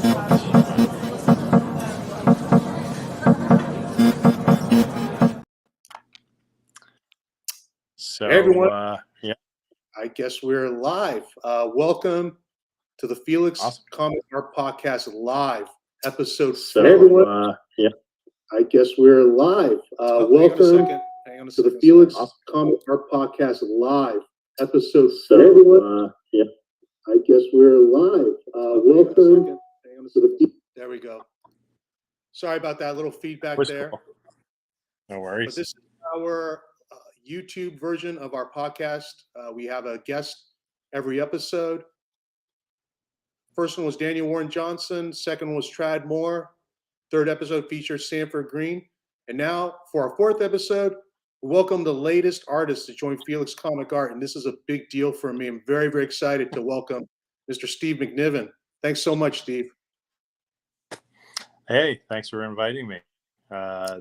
So, Hey everyone, yeah, I guess we're live. Welcome to the Felix awesome. Comic Art Podcast live episode. So, 4. Hey everyone, yeah, I guess we're live. Welcome to the Felix Comic Art Podcast live episode. so, Hey everyone, yeah, I guess we're live. Welcome to the. There we go. Sorry about that little feedback was there. cool. No But worries. this is our YouTube version of our podcast. We have a guest every episode. First one was Daniel Warren Johnson. Second one was Trad Moore. Third episode features Sanford Green. And now for our fourth episode, we welcome the latest artist to join Felix Comic Art. And this is a big deal for me. I'm very, very excited to welcome Mr. Steve McNiven. Thanks so much, Steve. Hey, thanks for inviting me.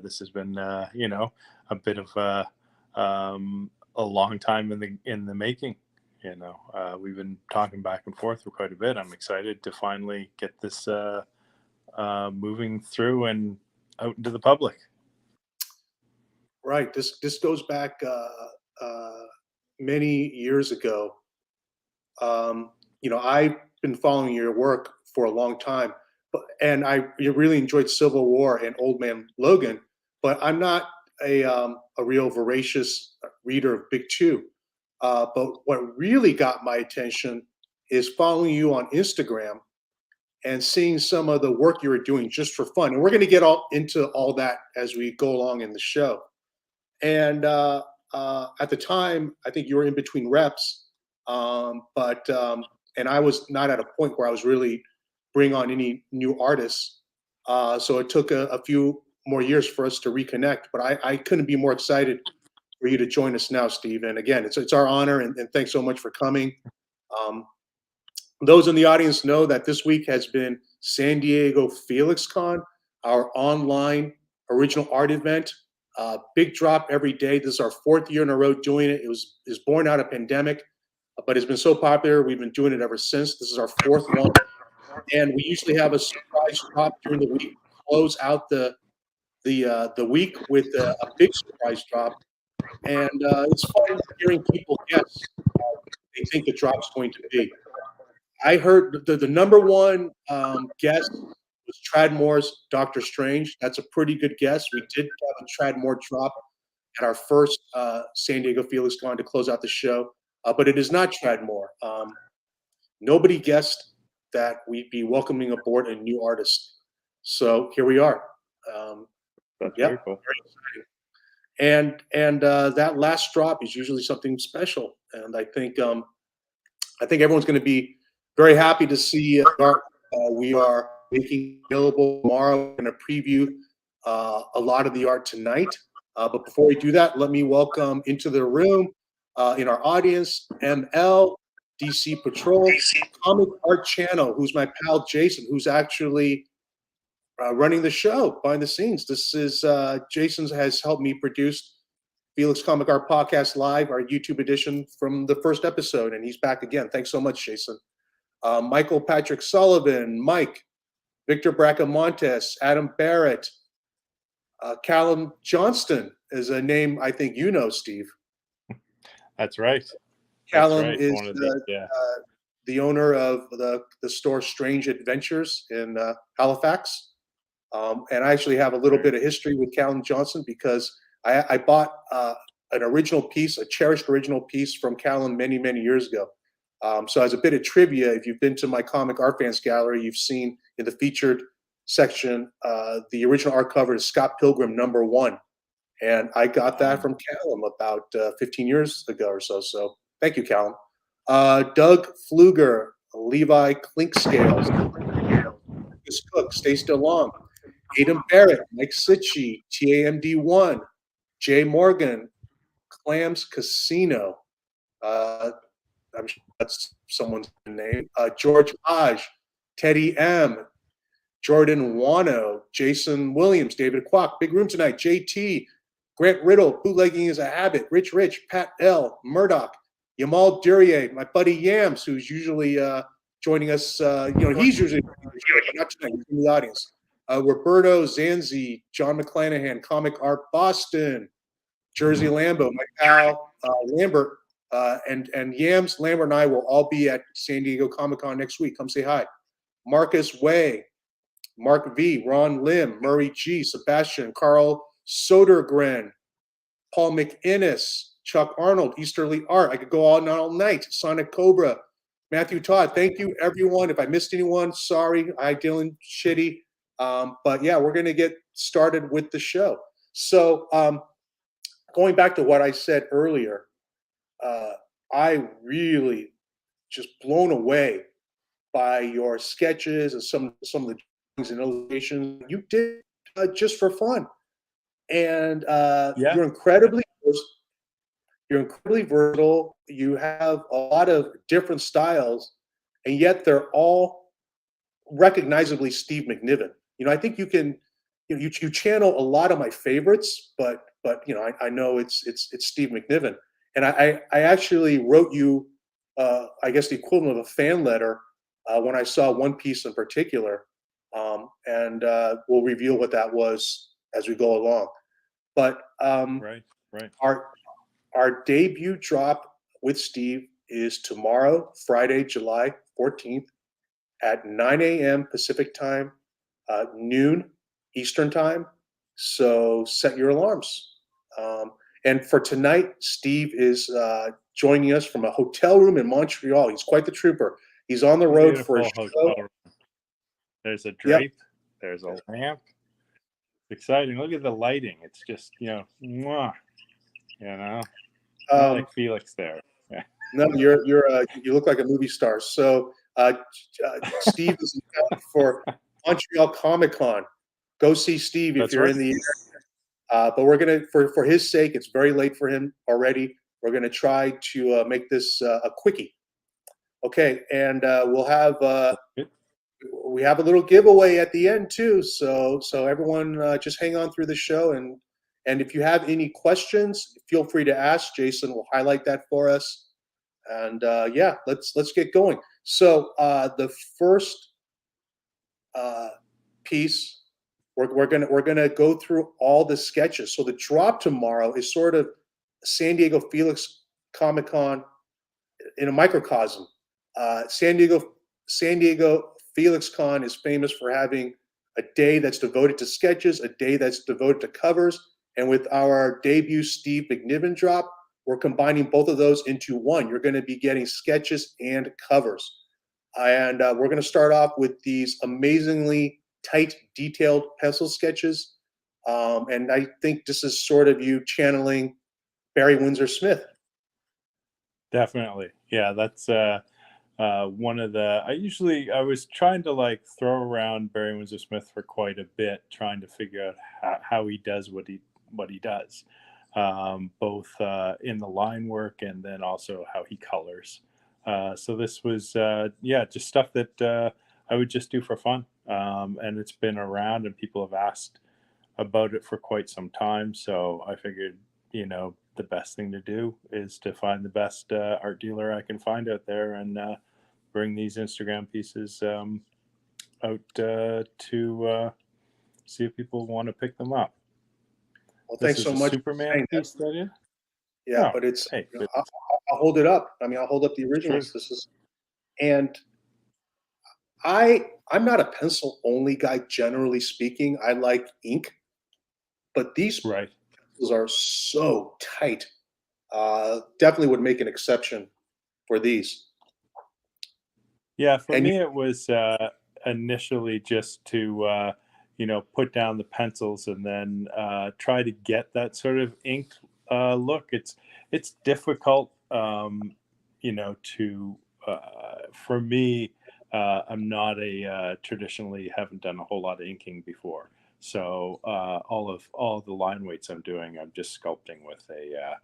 This has been, a bit of a long time in the making. We've been talking back and forth for quite a bit. I'm excited to finally get this moving through and out into the public. Right. This goes back many years ago. I've been following your work for a long time, and I really enjoyed Civil War and Old Man Logan. But I'm not a real voracious reader of Big Two. But what really got my attention is following you on Instagram and seeing some of the work you were doing just for fun. And we're going to get into all that as we go along in the show. And at the time, I think you were in between reps, and I was not at a point where I was really bringing on any new artists. So it took a few more years for us to reconnect. But I couldn't be more excited for you to join us now, Steve. And again, it's our honor, and thanks so much for coming. Those in the audience know that this week has been San Diego Felix Con, our online original art event. Big drop every day. This is our fourth year in a row doing it. It was born out of pandemic, but it's been so popular. We've been doing it ever since. This is our fourth one, and we usually have a surprise drop during the week. Close out the week with a big surprise drop, and it's fun hearing people guess they think the drop's going to be. I heard the number one guess was Trad Moore's Doctor Strange. That's a pretty good guess. We did have a Trad Moore drop at our first San Diego Felix Con to close out the show, but it is not Trad Moore. Nobody guessed that we'd be welcoming aboard a new artist. So here we are. That's very cool. Very exciting. And that last drop is usually something special, and I think everyone's going to be very happy to see art we are making available tomorrow. We're going to preview a lot of the art tonight. But before we do that, let me welcome into the room in our audience ML, DC Patrol, Comic Art Channel, who's my pal Jason, who's actually running the show behind the scenes. This is Jason has helped me produce Felix Comic Art Podcast Live, our YouTube edition from the first episode, and he's back again. Thanks so much, Jason. Michael Patrick Sullivan, Mike, Victor Bracamontes, Adam Barrett, Callum Johnston is a name I think you know, Steve. That's right. Callum is the owner of the store Strange Adventures in Halifax. And I actually have a little bit of history with Callum Johnston because I bought an original piece, a cherished original piece from Callum many, many years ago. So as a bit of trivia, if you've been to my Comic Art Fans Gallery, you've seen in the featured section, the original art cover is Scott Pilgrim #1. And I got that from Callum about 15 years ago or so. So thank you, Callum. Doug Pfluger, Levi Clinkscales, Chris Cook, Stay Still Long, Aidan Barrett, Mike Sitchie, TAMD1, Jay Morgan, Clams Casino. I'm sure that's someone's name. George Hodge, Teddy M, Jordan Wano, Jason Williams, David Kwok, big room tonight. JT, Grant Riddle, Bootlegging is a Habit, Rich, Pat L, Murdoch, Yamal Duryea, my buddy Yams, who's usually joining us. He's usually not tonight, he's in the audience. Roberto Zanzi, John McClanahan, Comic Art Boston, Jersey Lambo, my pal Lambert, and Yams, Lambert, and I will all be at San Diego Comic-Con next week. Come say hi. Marcus Way, Mark V, Ron Lim, Murray G, Sebastian, Carl Sodergren, Paul McInnes, Chuck Arnold, Easterly Art. I could go all night. Sonic Cobra, Matthew Todd. Thank you, everyone. If I missed anyone, sorry. Hi, Dylan. Shitty. But yeah, we're going to get started with the show. So going back to what I said earlier, I really just blown away by your sketches and some of the drawings and illustrations you did just for fun. And you're incredibly versatile. You have a lot of different styles, and yet they're all recognizably Steve McNiven. I think you can, you channel a lot of my favorites, but I know it's Steve McNiven. And I actually wrote you, I guess the equivalent of a fan letter when I saw one piece in particular, and we'll reveal what that was as we go along. But right. Our debut drop with Steve is tomorrow, Friday, July 14th at 9 a.m. Pacific time, noon Eastern time. So set your alarms. And for tonight, Steve is joining us from a hotel room in Montreal. He's quite the trooper. He's on the road for a show. There's a drape. Yep. There's a lamp. Exciting. Look at the lighting. It's just, mwah. Like Felix there. Yeah. No, you look like a movie star. So Steve is in town for Montreal Comic-Con. Go see Steve if you're in the area. But we're gonna, for his sake, it's very late for him already. We're gonna try to make this a quickie. Okay, and we'll have we have a little giveaway at the end too. So everyone just hang on through the show, and if you have any questions, feel free to ask. Jason will highlight that for us. And yeah, let's get going. So the first piece, we're gonna go through all the sketches. So the drop tomorrow is sort of San Diego Felix Comic-Con in a microcosm. San Diego Felix Con is famous for having a day that's devoted to sketches, a day that's devoted to covers, and with our debut Steve McNiven drop, we're combining both of those into one. You're going to be getting sketches and covers. And we're going to start off with these amazingly tight, detailed pencil sketches. And I think this is sort of you channeling Barry Windsor Smith. Definitely. Yeah, that's one of the, I was trying to throw around Barry Windsor Smith for quite a bit, trying to figure out how he does what he does. Both in the line work and then also how he colors. So this was, just stuff that I would just do for fun. And it's been around and people have asked about it for quite some time. So I figured, the best thing to do is to find the best art dealer I can find out there and bring these Instagram pieces out to see if people want to pick them up. Well, thanks so much. Superman piece, yeah, but it's. I'll hold it up. I'll hold up the originals. Sure. This is, and I'm not a pencil only guy. Generally speaking, I like ink, but these pencils are so tight. Definitely would make an exception for these. Yeah, for me it was initially just to put down the pencils and then try to get that sort of ink look. It's difficult, to for me. I'm not traditionally haven't done a whole lot of inking before, so all of the line weights I'm doing, I'm just sculpting with a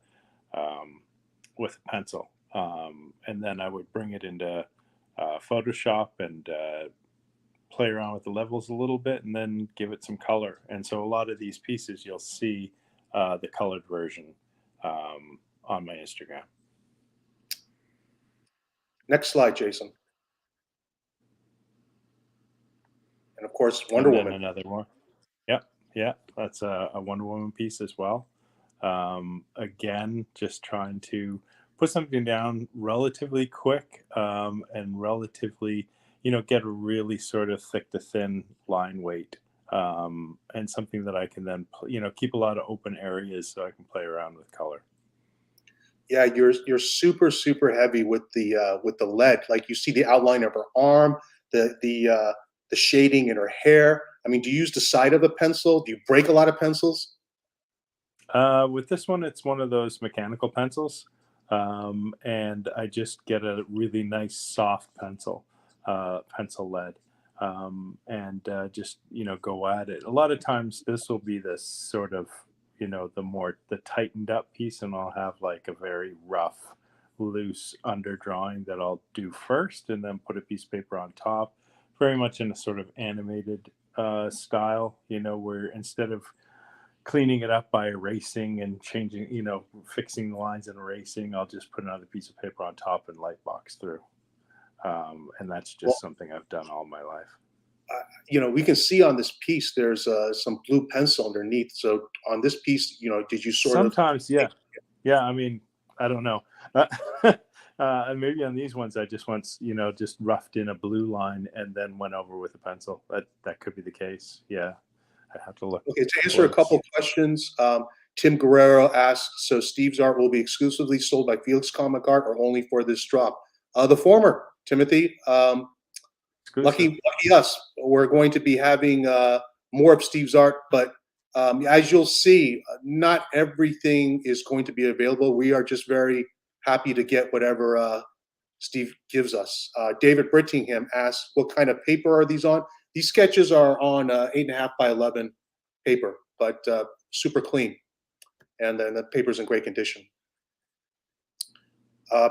pencil, and then I would bring it into Photoshop and play around with the levels a little bit and then give it some color. And so a lot of these pieces you'll see the colored version on my Instagram. Next slide, Jason. and of course Wonder And then Woman. another one. Yep. Yeah. That's a Wonder Woman piece as well. Again, just trying to put something down relatively quick, and relatively, get a really sort of thick to thin line weight, and something that I can then, keep a lot of open areas so I can play around with color. Yeah, you're super heavy with the lead. Like you see the outline of her arm, the shading in her hair. I mean, do you use the side of a pencil? Do you break a lot of pencils? With this one, it's one of those mechanical pencils, and I just get a really nice soft pencil lead, and just go at it. A lot of times, this will be this sort of the tightened up piece, and I'll have like a very rough, loose underdrawing that I'll do first, and then put a piece of paper on top, very much in a sort of animated style. Where instead of cleaning it up by erasing and changing, fixing the lines and erasing, I'll just put another piece of paper on top and light box through. And that's Well, just something I've done all my life. we can see on this piece there's some blue pencil underneath. So on this piece, did you sort of? Sometimes, yeah. Yeah, I mean, I don't know. And maybe on these ones, I just once, just roughed in a blue line and then went over with a pencil. That could be the case. Yeah, I have to look. Okay, to answer a couple questions, Tim Guerrero asks, so Steve's art will be exclusively sold by Felix Comic Art or only for this drop? The former, Timothy. Lucky us. We're going to be having more of Steve's art, but as you'll see, not everything is going to be available. We are just very happy to get whatever Steve gives us. David Brittingham asks, what kind of paper are these on? These sketches are on 8.5 by 11 paper, but super clean. And then the paper's in great condition.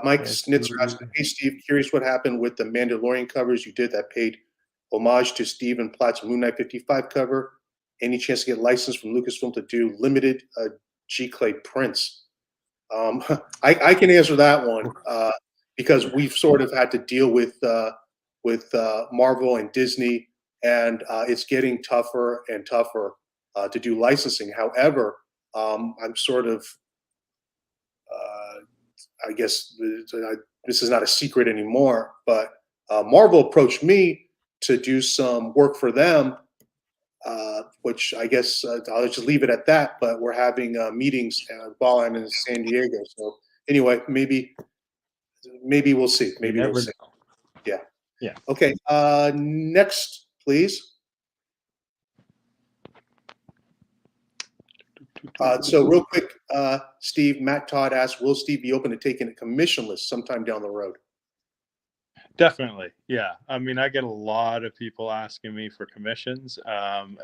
Mike Snitzer asked, hey, Steve, curious what happened with the Mandalorian covers you did that paid homage to Stephen Platt's Moon Knight 55 cover. Any chance to get licensed from Lucasfilm to do limited G-Clay prints? I can answer that one because we've sort of had to deal with Marvel and Disney, and it's getting tougher and tougher to do licensing. However, I'm sort of I guess this is not a secret anymore, but Marvel approached me to do some work for them, which I guess I'll just leave it at that. But we're having meetings while I'm in San Diego. So anyway, maybe we'll see. Maybe we'll see. Yeah. Yeah. Okay. Next, please. So real quick, Steve, Matt Todd asked, will Steve be open to taking a commissionless sometime down the road? Definitely. Yeah. I mean, I get a lot of people asking me for commissions, and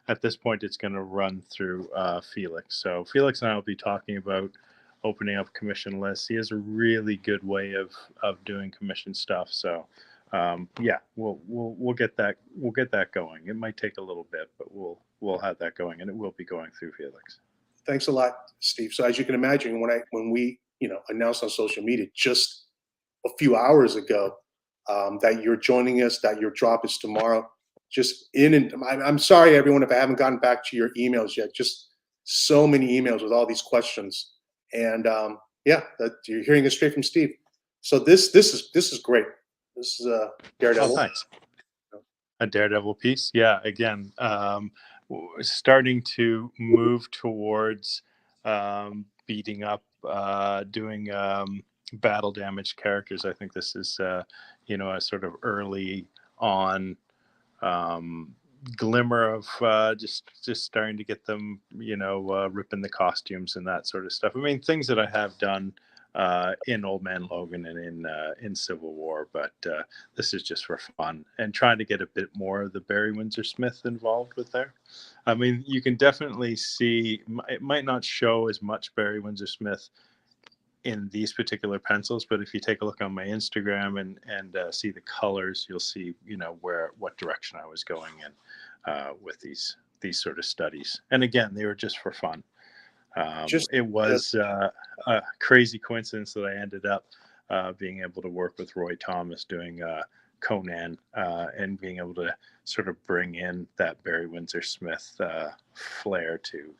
at this point, it's going to run through Felix. So Felix and I will be talking about opening up commission lists. He has a really good way of doing commission stuff. So yeah, we'll get that going. It might take a little bit, but we'll have that going, and it will be going through Felix. Thanks a lot, Steve. So as you can imagine, when we announced on social media just a few hours ago that you're joining us, that your drop is tomorrow, I'm sorry everyone if I haven't gotten back to your emails yet. Just so many emails with all these questions, and yeah, you're hearing it straight from Steve. So this is great. This is a Daredevil. Oh, thanks. A Daredevil piece. Yeah. Again, starting to move towards beating up, doing battle damage characters. I think this is, a sort of early on glimmer of just starting to get them, ripping the costumes and that sort of stuff. I mean, things that I have done in Old Man Logan and in Civil War, but this is just for fun and trying to get a bit more of the Barry Windsor Smith involved with there. I mean, you can definitely see it might not show as much Barry Windsor Smith in these particular pencils, but if you take a look on my Instagram and see the colors, you'll see what direction I was going in with these sort of studies. And again, they were just for fun. It was a crazy coincidence that I ended up being able to work with Roy Thomas doing Conan, and being able to sort of bring in that Barry Windsor Smith flair to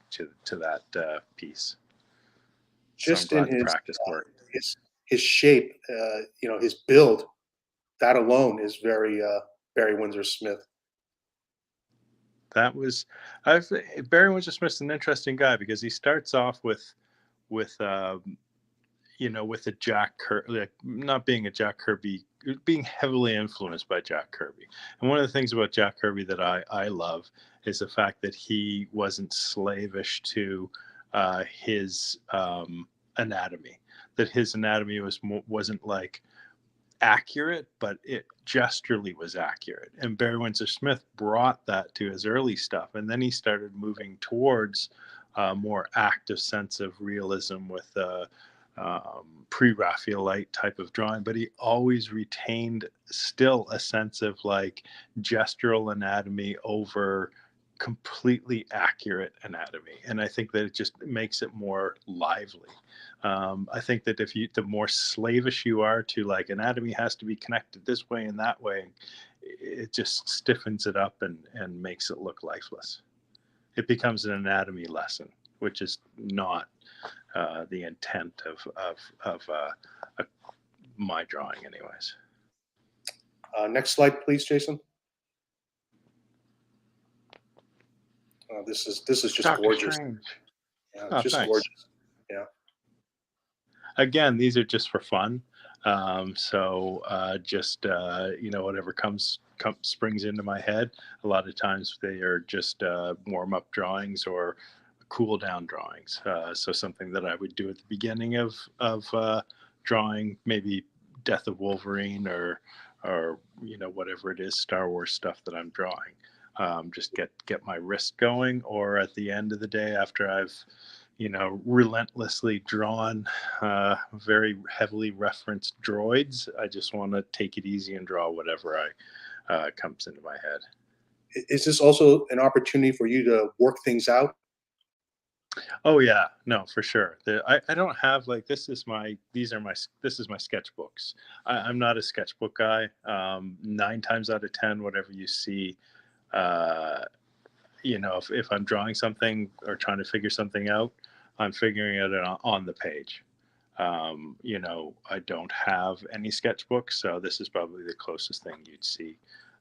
that piece. Just So I'm in glad the practice worked. his shape, his build, that alone is very Barry Windsor Smith. That was Barry Windsor Smith's an interesting guy because he starts off with with a Jack Kirby, like not being a Jack Kirby, being heavily influenced by Jack Kirby. And one of the things about Jack Kirby that I love is the fact that he wasn't slavish to his anatomy. That his anatomy wasn't like accurate, but it gesturally was accurate. And Barry Windsor Smith brought that to his early stuff, and then he started moving towards a more active sense of realism with pre-Raphaelite type of drawing, but he always retained still a sense of like gestural anatomy over completely accurate anatomy. And I think that it just makes it more lively. I think that the more slavish you are to like anatomy has to be connected this way and that way, it just stiffens it up and makes it look lifeless. It becomes an anatomy lesson, which is not the intent of my drawing, anyways. Next slide, please, Jason. This is just Dr. gorgeous. Strange. Yeah, it's just thanks. gorgeous. Yeah. Again, these are just for fun. Just whatever springs into my head. A lot of times they are just warm up drawings or cool down drawings. So something that I would do at the beginning of drawing, maybe Death of Wolverine or whatever it is, Star Wars stuff that I'm drawing. Just get my wrist going, or at the end of the day after I've relentlessly drawn very heavily referenced droids, I just want to take it easy and draw whatever comes into my head. Is this also an opportunity for you to work things out? Oh yeah, no, for sure. I don't have like this is my sketchbooks. I'm not a sketchbook guy. 9 times out of 10, whatever you see, if I'm drawing something or trying to figure something out, I'm figuring it out on the page. I don't have any sketchbooks, so this is probably the closest thing you'd see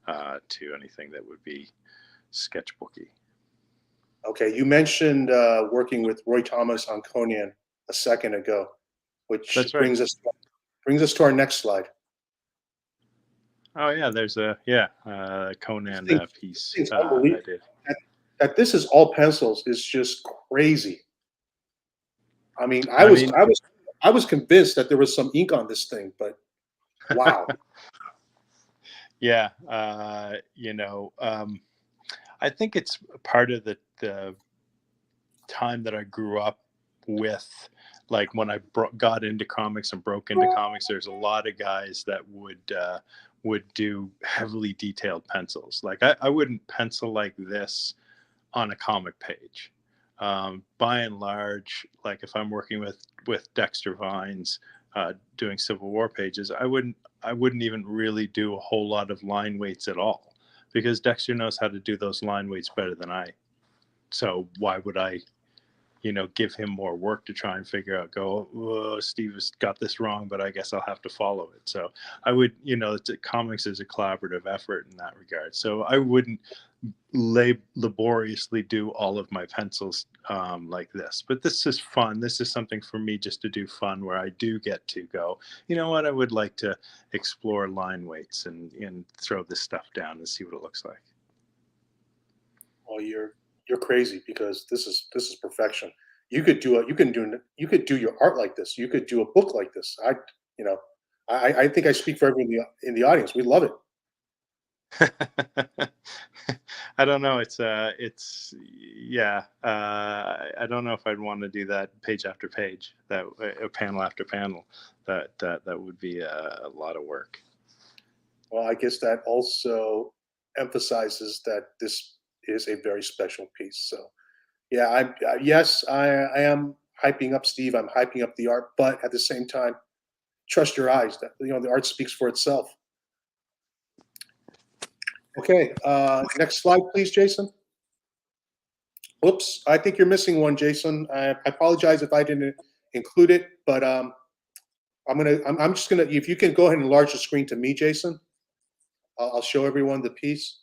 to anything that would be sketchbooky. Okay, you mentioned working with Roy Thomas on Conan a second ago, which brings us to our next slide. Oh yeah, there's a Conan piece I did. That this is all pencils is just crazy. I mean, I was convinced that there was some ink on this thing, but wow. Yeah, I think it's part of the time that I grew up with. Like when I got into comics and broke into comics, there's a lot of guys that would do heavily detailed pencils. Like I wouldn't pencil like this on a comic page. By and large, like if I'm working with Dexter Vines doing Civil War pages, I wouldn't even really do a whole lot of line weights at all, because Dexter knows how to do those line weights better than I. So why would I give him more work to try and figure out, Steve has got this wrong, but I guess I'll have to follow it. So I would, comics is a collaborative effort in that regard. So I wouldn't laboriously do all of my pencils like this, but this is fun. This is something for me just to do fun, where I do get to go, I would like to explore line weights and throw this stuff down and see what it looks like. Well, you're crazy, because this is perfection. You could do your art like this. You could do a book like this. I think I speak for everyone in the audience. We love it. I don't know. I don't know if I'd want to do that page after page, that panel after panel. That would be a lot of work. Well, I guess that also emphasizes that this is a very special piece. So, yeah, I am hyping up Steve. I'm hyping up the art, but at the same time, trust your eyes. That the art speaks for itself. Okay, next slide, please, Jason. Whoops, I think you're missing one, Jason. I apologize if I didn't include it, but I'm just gonna, if you can go ahead and enlarge the screen to me, Jason, I'll show everyone the piece.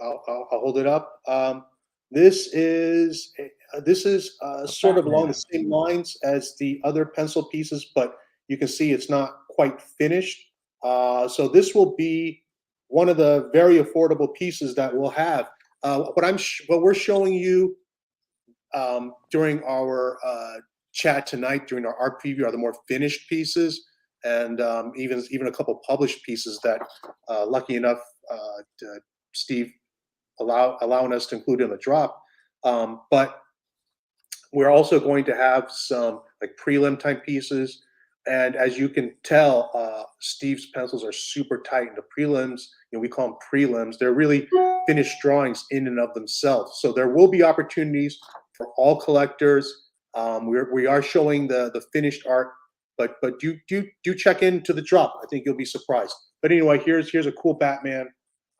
I'll hold it up. This is sort of along the same lines as the other pencil pieces, but you can see it's not quite finished. So this will be one of the very affordable pieces that we'll have. What we're showing you during our chat tonight, during our art preview, are the more finished pieces, and even a couple published pieces that, lucky enough, Steve allowing us to include in the drop. But we're also going to have some like prelim type pieces. And as you can tell, Steve's pencils are super tight. And the prelims, we call them prelims. They're really finished drawings in and of themselves. So there will be opportunities for all collectors. We are showing the finished art, but do check into the drop. I think you'll be surprised. But anyway, here's a cool Batman.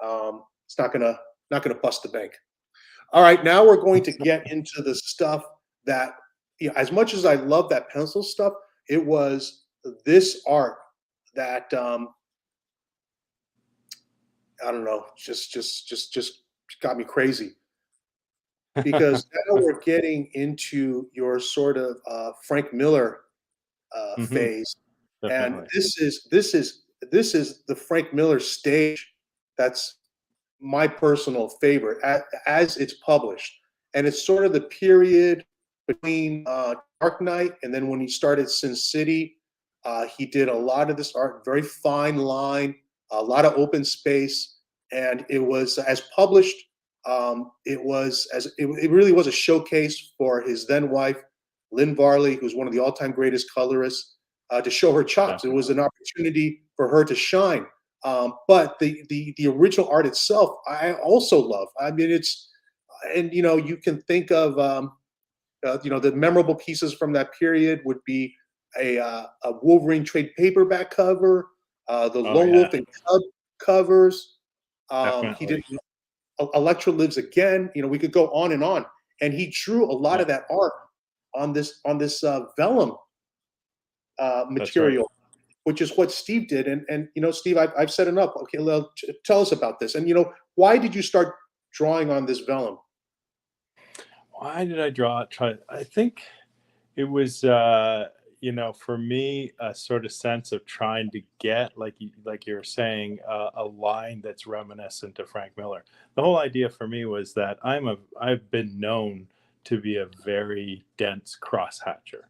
It's not gonna bust the bank. All right, now we're going to get into the stuff that, as much as I love that pencil stuff, it was this art that I don't know, just got me crazy. Because now we're getting into your sort of Frank Miller phase, Definitely. and this is the Frank Miller stage. That's my personal favorite as it's published, and it's sort of the period between Dark Knight and then when he started Sin City. He did a lot of this art, very fine line, a lot of open space, and it was as published. It really was a showcase for his then wife, Lynn Varley, who's one of the all-time greatest colorists, to show her chops. Definitely. It was an opportunity for her to shine. But the original art itself, I also love. I mean, you can think of the memorable pieces from that period would be a Wolverine trade paperback cover, the Lone Wolf and Cub covers. He did Elektra Lives Again. We could go on, and he drew a lot of that art on this vellum material. Right. Which is what Steve did. And Steve, I've set it up. Okay, tell us about this. And, why did you start drawing on this vellum? Why did I draw it? I think it was, for me, a sort of sense of trying to get, like you were saying, a line that's reminiscent of Frank Miller. The whole idea for me was that I've been known to be a very dense crosshatcher.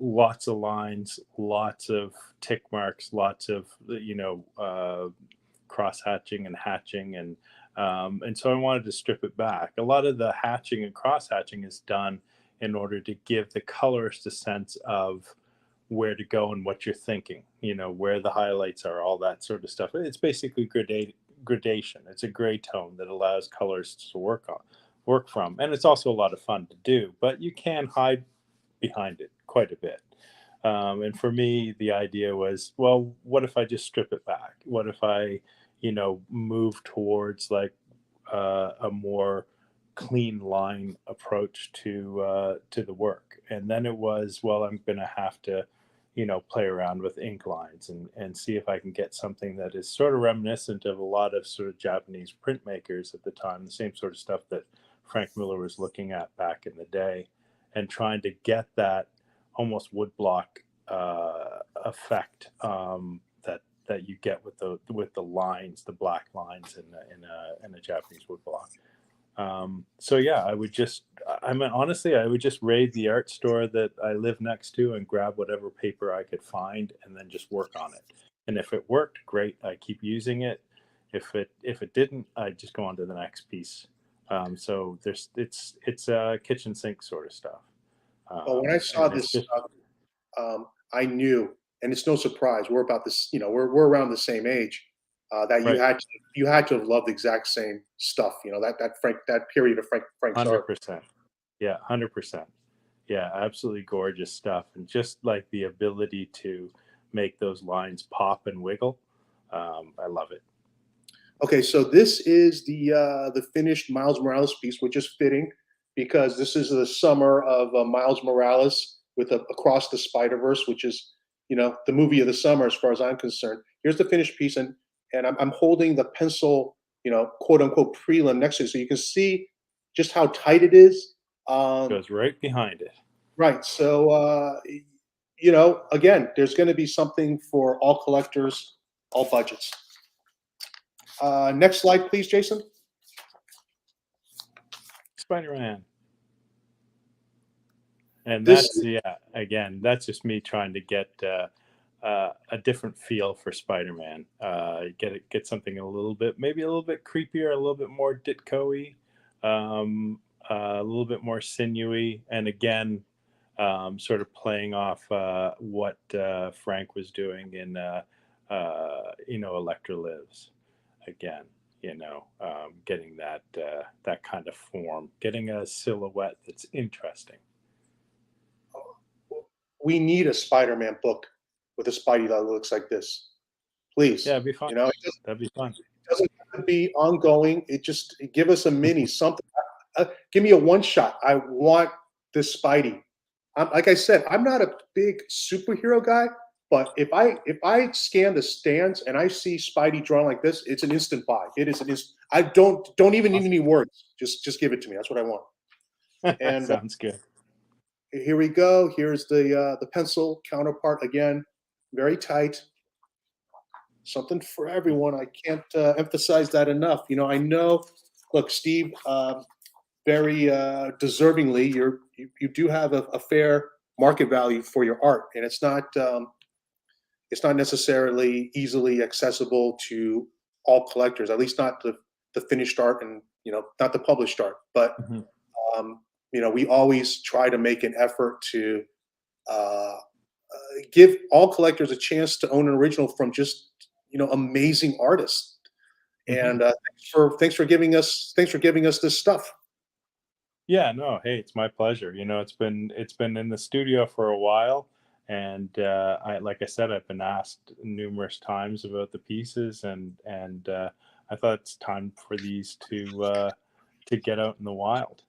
Lots of lines, lots of tick marks, lots of, cross hatching and hatching. And so I wanted to strip it back. A lot of the hatching and cross hatching is done in order to give the colorist a sense of where to go and what you're thinking, where the highlights are, all that sort of stuff. It's basically gradation. It's a gray tone that allows colorists to work from. And it's also a lot of fun to do, but you can hide behind it quite a bit. And for me, the idea was, well, what if I just strip it back? What if I, move towards like a more clean line approach to the work? And then it was, well, I'm going to have to, play around with ink lines and see if I can get something that is sort of reminiscent of a lot of sort of Japanese printmakers at the time, the same sort of stuff that Frank Miller was looking at back in the day, and trying to get that almost woodblock effect that you get with the lines, the black lines in a Japanese woodblock. So yeah, honestly, I would just raid the art store that I live next to and grab whatever paper I could find and then just work on it. And if it worked, great, I keep using it. If it didn't, I just go on to the next piece. So it's a kitchen sink sort of stuff. Well, when I saw this stuff, I knew, and it's no surprise. We're about this, we're around the same age. That you had to have loved the exact same stuff. That period of Frank's 100%. Yeah, 100%. Yeah, absolutely gorgeous stuff, and just like the ability to make those lines pop and wiggle. I love it. Okay, so this is the finished Miles Morales piece, which is fitting because this is the summer of Miles Morales with Across the Spider-Verse, which is, the movie of the summer as far as I'm concerned. Here's the finished piece, and I'm holding the pencil, quote unquote prelim next to it, so you can see just how tight it is. Goes right behind it. Right. So again, there's going to be something for all collectors, all budgets. Next slide, please, Jason. Spider-Man. And that's again, that's just me trying to get a different feel for Spider-Man. Get something maybe a little bit creepier, a little bit more Ditko-y, a little bit more sinewy, and again, sort of playing off what Frank was doing in Electra Lives. Again, getting that kind of form, getting a silhouette that's interesting. We need a Spider-Man book with a Spidey that looks like this. Please. Yeah, it'd be fun. That'd be fun. It doesn't have to be ongoing. Give us a mini something. Give me a one shot. I want this Spidey. Like I said, I'm not a big superhero guy, but if I scan the stands and I see Spidey drawn like this, it's an instant buy. It is an instant. I don't even need any words. Just give it to me. That's what I want. And sounds good. Here we go. Here's the pencil counterpart again, very tight. Something for everyone. I can't emphasize that enough. I know. Look, Steve, very deservingly, you do have a fair market value for your art, and it's not necessarily easily accessible to all collectors. At least not the finished art, and not the published art. But we always try to make an effort to give all collectors a chance to own an original from just amazing artists. And thanks for giving us this stuff. Yeah, no, hey, it's my pleasure. It's been in the studio for a while, and like I said, I've been asked numerous times about the pieces, and I thought it's time for these to get out in the wild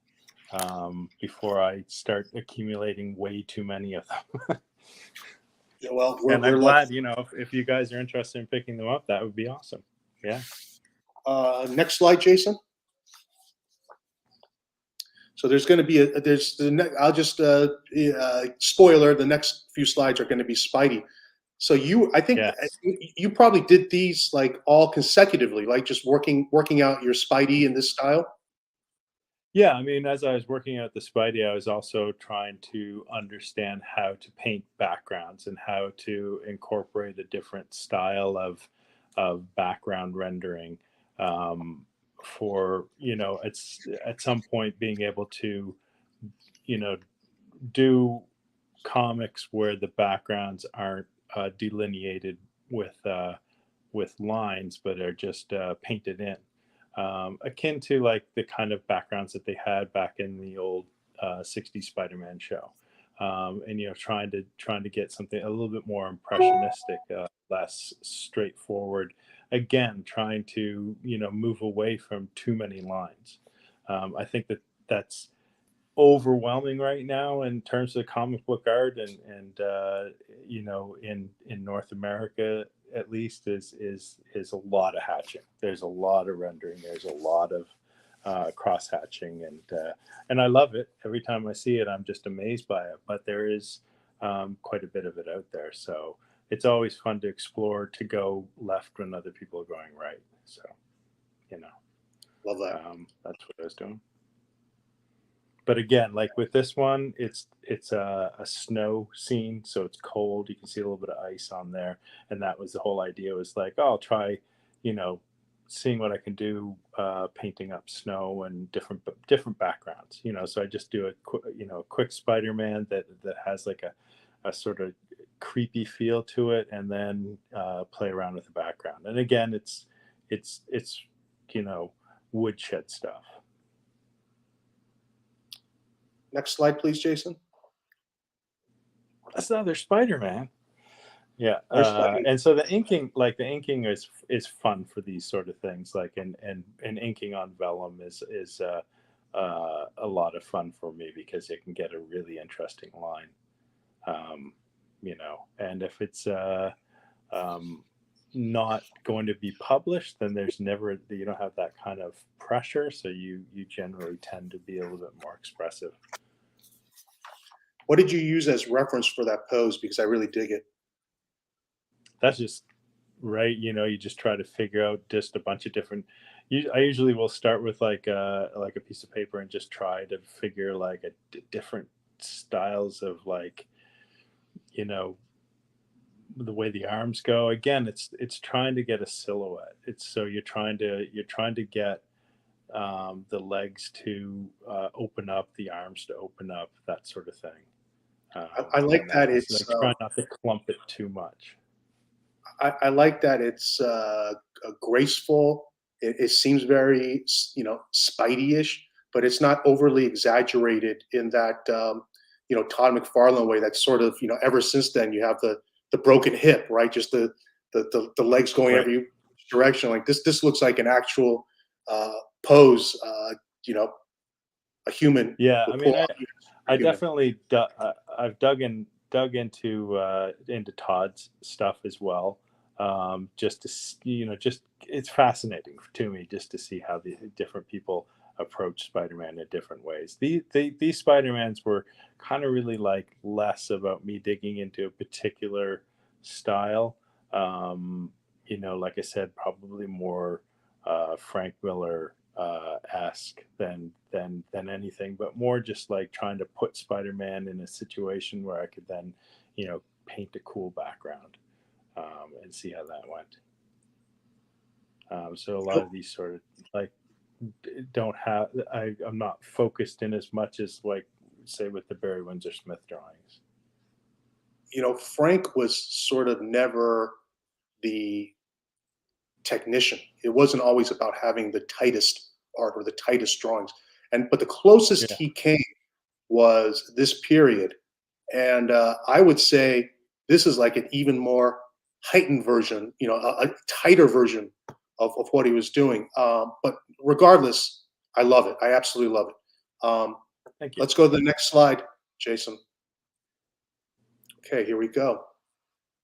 before I start accumulating way too many of them. Yeah, well, I'm glad, if you guys are interested in picking them up, that would be awesome. Yeah. Next slide, Jason. So there's going to be I'll just spoiler. The next few slides are going to be Spidey. So I think you probably did these like all consecutively, like just working out your Spidey in this style. Yeah, I mean, as I was working out the Spidey, I was also trying to understand how to paint backgrounds and how to incorporate a different style of background rendering for, it's at some point being able to, do comics where the backgrounds aren't delineated with lines, but are just painted in. Akin to like the kind of backgrounds that they had back in the old 60s Spider-Man show, and trying to get something a little bit more impressionistic, less straightforward. Again, trying to move away from too many lines. I think that's overwhelming right now in terms of comic book art, and in North America at least is a lot of hatching. There's a lot of rendering. There's a lot of cross hatching, and I love it. Every time I see it, I'm just amazed by it. But there is quite a bit of it out there, so it's always fun to explore, to go left when other people are going right. So, love that. That's what I was doing. But again, like with this one, it's a snow scene, so it's cold. You can see a little bit of ice on there, and that was the whole idea. Was like, oh, I'll try, seeing what I can do, painting up snow and different backgrounds. So I just do a quick Spider-Man that has like a sort of creepy feel to it, and then play around with the background. And again, it's woodshed stuff. Next slide, please, Jason. That's another Spider-Man. Yeah, and so the inking, like the inking, is fun for these sort of things. Like and inking on vellum is a lot of fun for me because it can get a really interesting line. You know, and if it's um, not going to be published, then there's never, you don't have that kind of pressure. So you generally tend to be a little bit more expressive. What did you use as reference for that pose? Because I really dig it. That's just right. You know, you just try to figure out just a bunch of different. I usually will start with like a piece of paper and just try to figure like different styles of, like, you know, the way the arms go. Again, it's trying to get a silhouette. It's so you're trying to get the legs to open up, the arms to open up, that sort of thing. I like that it's like try not to clump it too much. I like that it's graceful. It seems very, you know, Spidey-ish, but it's not overly exaggerated in that, you know, Todd McFarlane way. That's sort of, you know, ever since then you have the broken hip, right? Just the legs going Right. every direction. Like this looks like an actual pose. You know, a human. Yeah, I mean, I human. definitely I've dug into Todd's stuff as well, just to, you know, just it's fascinating to me just to see how the different people approach Spider-Man in different ways. These Spider-Mans were kind of really like less about me digging into a particular style. You know, like I said, probably more Frank Miller esque than anything, but more just like trying to put Spider-Man in a situation where I could then, you know, paint a cool background, and see how that went. So a lot of these sort of like don't have, I'm not focused in as much as, like, say with the Barry Windsor Smith drawings. You know, Frank was sort of never the technician. It wasn't always about having the tightest art or the tightest drawings. But the closest Yeah. he came was this period. And I would say this is like an even more heightened version, you know, a tighter version of what he was doing. But regardless, I love it. I absolutely love it. Thank you. Let's go to the next slide, Jason. Okay, here we go.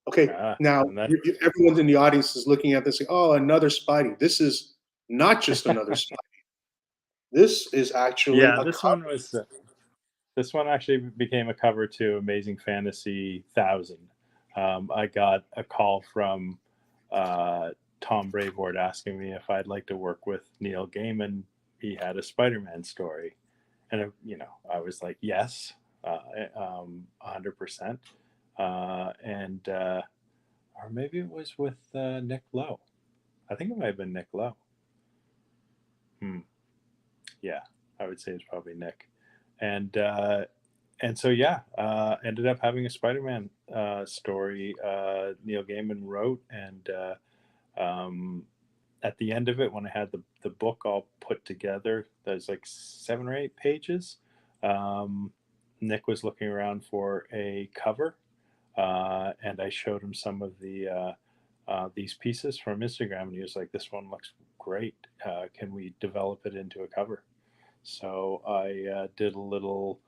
Okay, now everyone in the audience is looking at this saying, oh, another Spidey. This is not just another Spidey. This is actually yeah, this one actually became a cover to Amazing Fantasy 1000. I got a call from Tom Brevoort asking me if I'd like to work with Neil Gaiman. He had a Spider-Man story, and you know, I was like, yes, 100%. And or maybe it was with Nick Lowe. I think it might have been Nick Lowe. Yeah, I would say it's probably Nick. And so yeah, ended up having a Spider-Man story Neil Gaiman wrote, and at the end of it, when I had the book all put together, there's like 7 or 8 pages. Nick was looking around for a cover, and I showed him some of these pieces from Instagram, and he was like, "This one looks great. Can we develop it into a cover?" So I did a little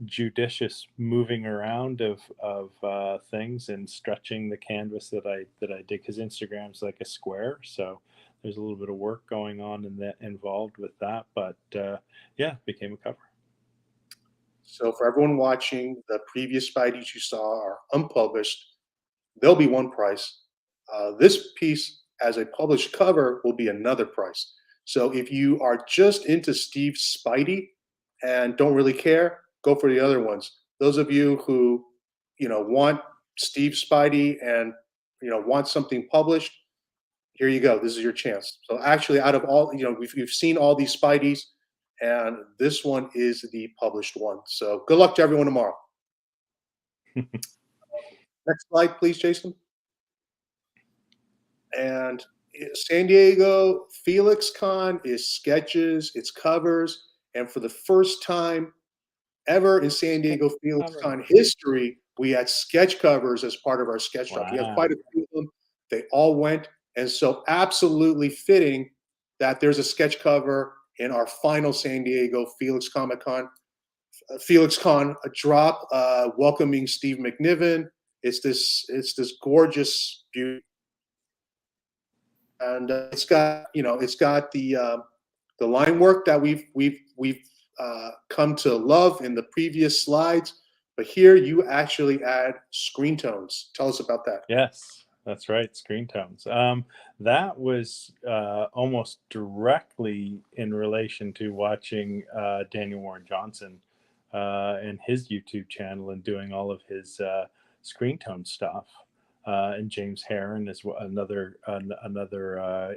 judicious moving around of things and stretching the canvas that I did, because Instagram's like a square, so there's a little bit of work going on involved with that, but yeah, became a cover. So for everyone watching, the previous Spideys you saw are unpublished. They'll be one price. This piece as a published cover will be another price. So if you are just into Steve Spidey and don't really care, go for the other ones. Those of you who, you know, want Steve Spidey and, you know, want something published, here you go. This is your chance. So actually, out of all, you know, we've seen all these Spideys, and this one is the published one. So good luck to everyone tomorrow. Next slide, please, Jason. And San Diego Felix Con is sketches, it's covers, and for the first time ever in San Diego Felix Con history, We had sketch covers as part of our sketch drop. We have quite a few of them. They all went, and so absolutely fitting that there's a sketch cover in our final San Diego Felix Comic Con, FelixCon drop, welcoming Steve McNiven. It's this gorgeous beauty, and it's got the line work that we've come to love in the previous slides, but here you actually add screen tones. Tell us about that. Yes, that's right, screen tones. That was almost directly in relation to watching Daniel Warren Johnson and his YouTube channel and doing all of his screen tone stuff. And James Heron is another guy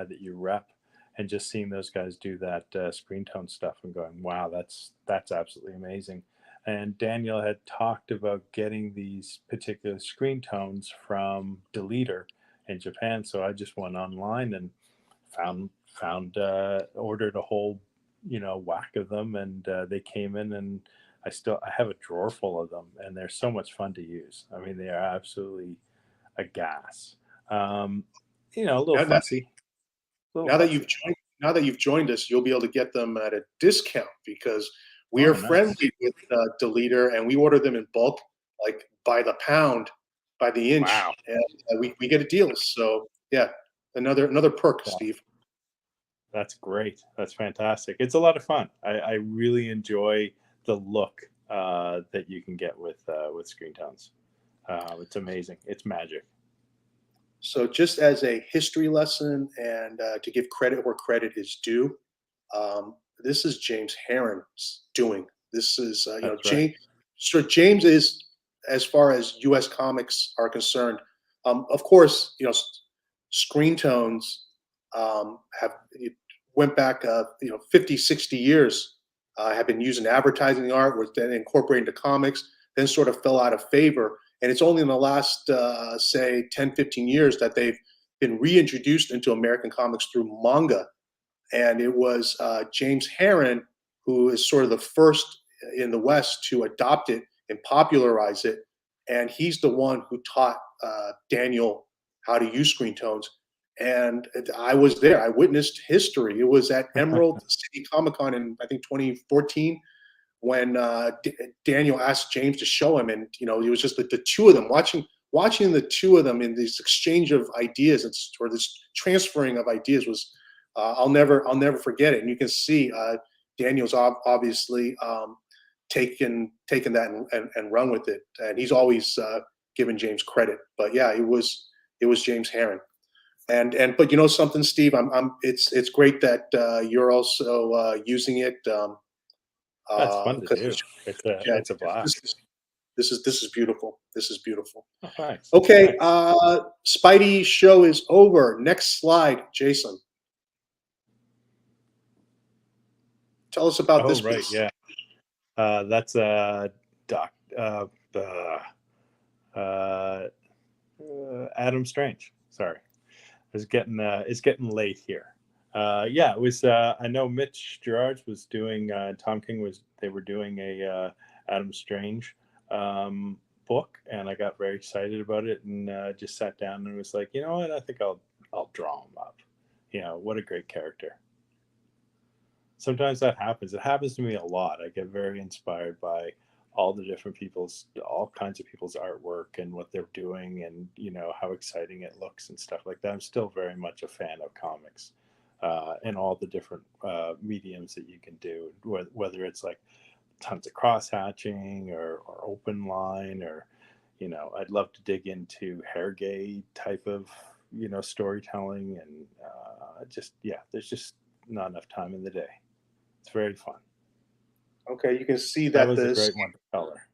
that you rep, and just seeing those guys do that screen tone stuff and going, wow, that's absolutely amazing. And Daniel had talked about getting these particular screen tones from Deleter in Japan. So I just went online and ordered a whole, whack of them, and they came in, and I have a drawer full of them, and they're so much fun to use. I mean, they are absolutely a gas. A little fussy. Now that you've joined us, you'll be able to get them at a discount because we are friendly with Deleter, and we order them in bulk, like by the pound, by the inch, and we get a deal. So yeah, another perk, Steve. That's great. That's fantastic. It's a lot of fun. I really enjoy the look that you can get with screen tones. It's amazing. It's magic. So just as a history lesson and to give credit where credit is due, this is James Heron's doing. This is James. So James is, as far as U.S. comics are concerned, of course, screen tones went back 50, 60 years. Have been used in advertising art, was then incorporated into comics, then sort of fell out of favor. And it's only in the last, say, 10, 15 years that they've been reintroduced into American comics through manga. And it was James Heron who is sort of the first in the West to adopt it and popularize it. And he's the one who taught Daniel how to use screen tones. And I was there. I witnessed history. It was at Emerald City Comic Con in, I think, 2014, when Daniel asked James to show him, and it was just the two of them watching the two of them in this exchange of ideas or this transferring of ideas was I'll never forget it. And you can see Daniel's obviously taken that and run with it, and he's always given James credit. But yeah, it was James Heron. But you know something, Steve, it's great that you're also using it. That's fun to do. It's a blast. This is beautiful. This is beautiful. Oh, thanks. Okay, thanks. Spidey's show is over. Next slide, Jason. Tell us about this. Right, piece. Yeah. That's Adam Strange. Sorry, it's getting late here. It was. I know Mitch Gerards was doing. Tom King they were doing a Adam Strange book, and I got very excited about it, and just sat down and was like, you know what? I think I'll draw him up. What a great character. Sometimes that happens. It happens to me a lot. I get very inspired by all kinds of people's artwork and what they're doing, and how exciting it looks and stuff like that. I'm still very much a fan of comics. And all the different mediums that you can do, whether it's like tons of cross-hatching or open line, or I'd love to dig into Hairgay type of storytelling, and there's just not enough time in the day. It's very fun. Okay, you can see that was a great one to color.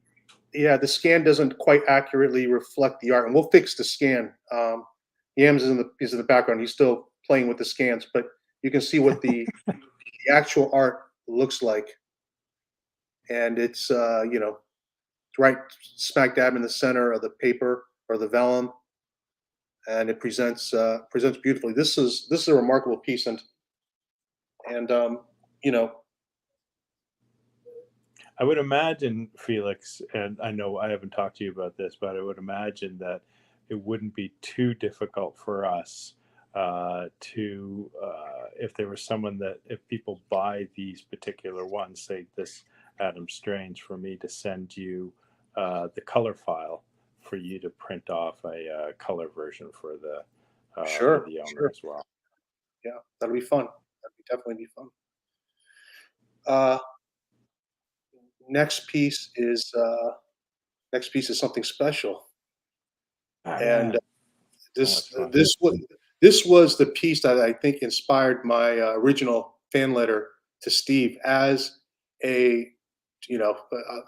Yeah, the scan doesn't quite accurately reflect the art, and we'll fix the scan. Yams is in the background. He's still playing with the scans, but you can see what the actual art looks like, and it's right smack dab in the center of the paper or the vellum, and it presents beautifully. This is a remarkable piece, and I would imagine, Felix, and I know I haven't talked to you about this, but I would imagine that it wouldn't be too difficult for us if there was someone that, if people buy these particular ones, say this Adam Strange, for me to send you the color file for you to print off a color version for Sure, the owner sure. as well. Yeah, that'll be fun. That'll definitely be fun. Uh, next piece is something special, Oh and man, so this much fun. this was the piece that I think inspired my original fan letter to Steve. As a,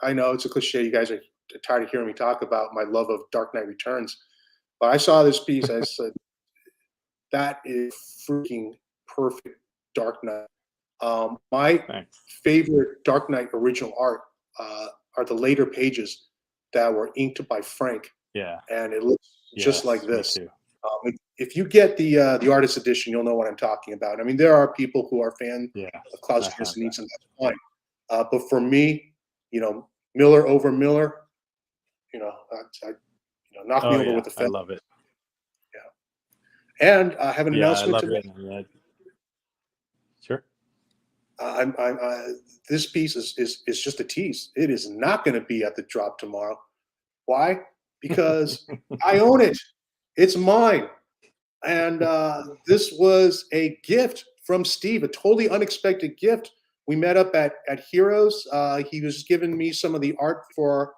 I know it's a cliche. You guys are tired of hearing me talk about my love of Dark Knight Returns, but I saw this piece. I said, that is freaking perfect Dark Knight. My Thanks. favorite Dark Knight original art are the later pages that were inked by Frank, Yeah. and it looks just like Yes, me this. too. If you get the artist edition, you'll know what I'm talking about. I mean, there are people who are fans Yeah, of Klaus I have Janson, that. and that's fine. But for me, Miller over Miller, knock me Oh over yeah, with the I fence. love it. Yeah, and I have an Yeah, I announcement love to make. it. Yeah. Sure. This piece is just a tease. It is not going to be at the drop tomorrow. Why? Because I own it. It's mine. And this was a gift from Steve, a totally unexpected gift. We met up at Heroes. He was giving me some of the art for,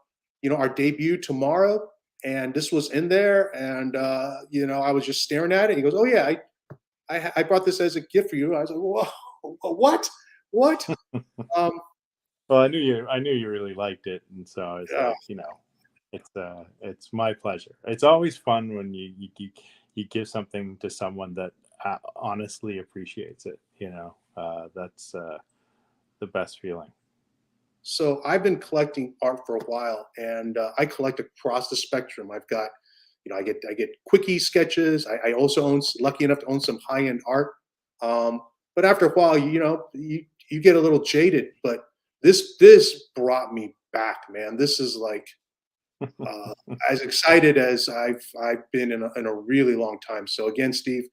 our debut tomorrow, and this was in there. And I was just staring at it. He goes, "Oh yeah, I brought this as a gift for you." I was like, "Whoa, what? What?" Um, Well, I knew you really liked it, and so I was yeah. like, it's my pleasure. It's always fun when you give something to someone that honestly appreciates it. That's the best feeling. So I've been collecting art for a while, and I collect across the spectrum. I've got, I get quickie sketches. I also lucky enough to own some high end art. But after a while, you get a little jaded. But this brought me back, man. This is like uh, as excited as I've been in a really long time. So again, Steve,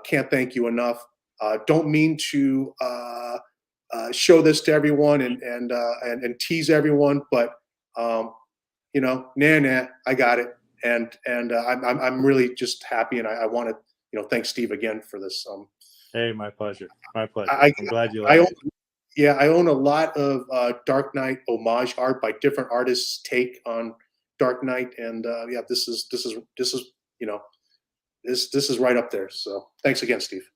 can't thank you enough. Don't mean to show this to everyone and tease everyone, but nah, I got it, and I'm really just happy, and I want to thank Steve again for this. Hey, my pleasure. My pleasure. I I'm glad you I like own, it. yeah, I own a lot of Dark Knight homage art by different artists' take on Dark Knight, and yeah, this is this is right up there. So thanks again, Steve.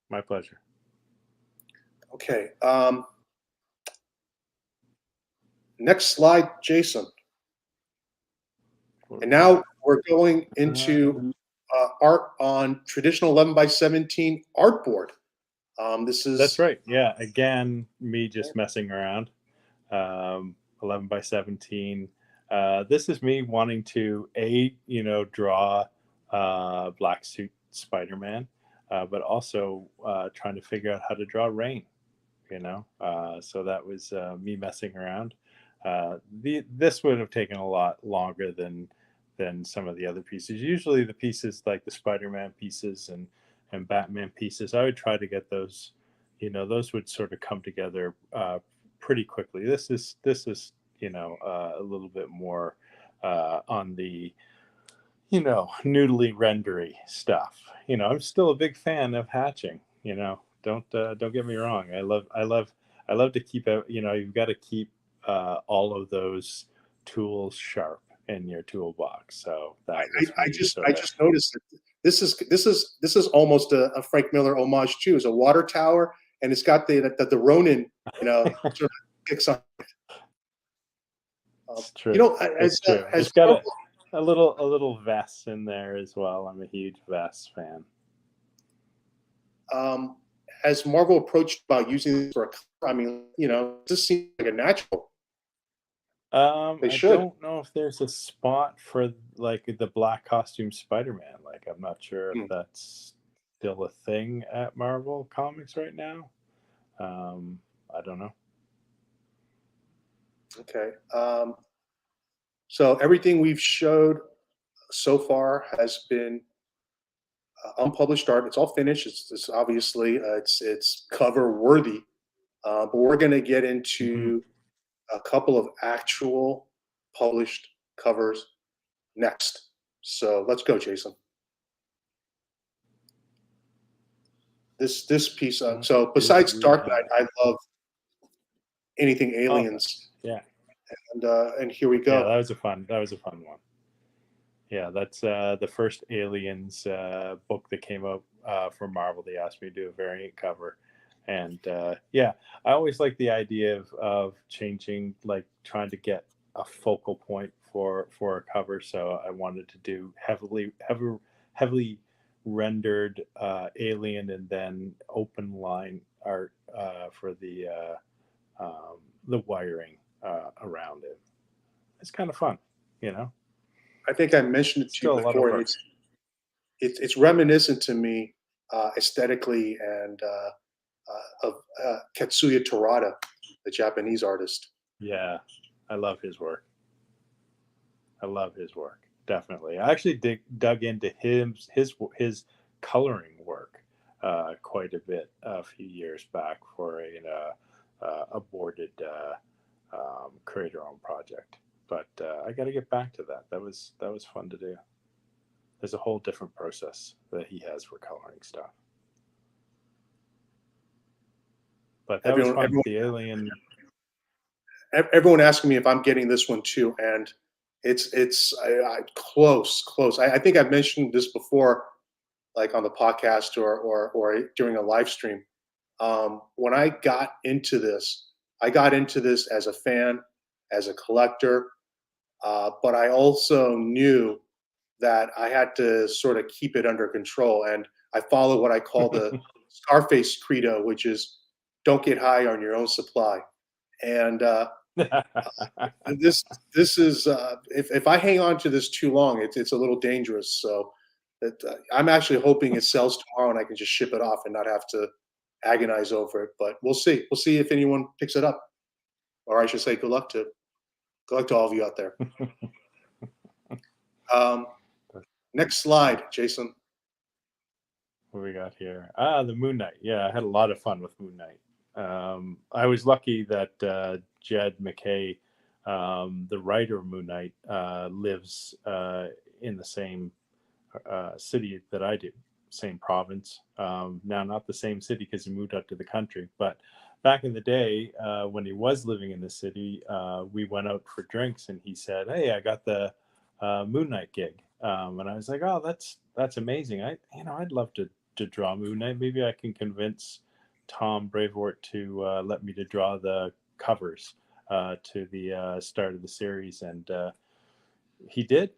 My pleasure. Okay. Next slide, Jason. And now we're going into art on traditional 11 by 17 artboard. This That's is right. Yeah. Again, me just messing around. 11 by 17. This is me wanting to draw black suit Spider-Man, but also trying to figure out how to draw rain. So that was me messing around. This would have taken a lot longer than some of the other pieces. Usually, the pieces like the Spider-Man pieces and Batman pieces, I would try to get those. Those would sort of come together pretty quickly. This is a little bit more on the noodly rendery stuff. I'm still a big fan of hatching. Don't get me wrong. I love to keep out. You've got to keep all of those tools sharp in your toolbox. So that was me I sort of. just noticed that this is almost a Frank Miller homage too. It's a water tower, and it's got the Ronin, sort of kicks on. It's true. As It's true. as It's got a little vest in there as well. I'm a huge vest fan. um, as Marvel approached about using this for a cover, I mean, this seems like a natural. They I should. don't know if there's a spot for like the black costume Spider-Man. Like, I'm not sure if Hmm. that's still a thing at Marvel Comics right now. I don't know. Okay. So everything we've showed so far has been unpublished art. It's all finished. It's obviously it's cover worthy, but we're going to get Hmm. into a couple of actual published covers next. So let's go, Jason. This piece. So besides Dark Knight, I love anything Oh, aliens, yeah, and here we yeah. go. That was a fun one. Yeah, that's the first Aliens book that came out from Marvel. They asked me to do a variant cover, and yeah, I always like the idea of changing, like trying to get a focal point for a cover. So I wanted to do heavily rendered alien and then open line art for the wiring around it. It's kind of fun, you know. I think I mentioned it to you Still a lot of before, and work. it's reminiscent to me aesthetically and of Katsuya Terada, the Japanese artist. Yeah, I love his work. I love his work. Definitely. I actually dug into his coloring work quite a bit a few years back for a aborted creator owned project. But I got to get back to that. That was fun to do. There's a whole different process that he has for coloring stuff. But that was Everyone, fun. everyone, The alien. everyone asking me if I'm getting this one too, and it's close. I think I've mentioned this before, like on the podcast or during a live stream. When I got into this as a fan, as a collector, but I also knew that I had to sort of keep it under control, and I follow what I call the Scarface credo, which is don't get high on your own supply. And this this is if I hang on to this too long, it's a little dangerous. So I'm actually hoping it sells tomorrow and I can just ship it off and not have to agonize over it. But we'll see. We'll see if anyone picks it up, or I should say, good luck to all of you out there. Um, Next slide, Jason. What we got here? Ah, the Moon Knight. Yeah, I had a lot of fun with Moon Knight. I was lucky that Jed McKay, the writer of Moon Knight, lives in the same city that I do, same province. Now, not the same city because he moved out to the country, but back in the day when he was living in the city, we went out for drinks, and he said, "Hey, I got the Moon Knight gig," and I was like, "Oh, that's amazing! I'd love to draw Moon Knight. Maybe I can convince Tom Brevoort to let me to draw the covers to the start of the series," and he did.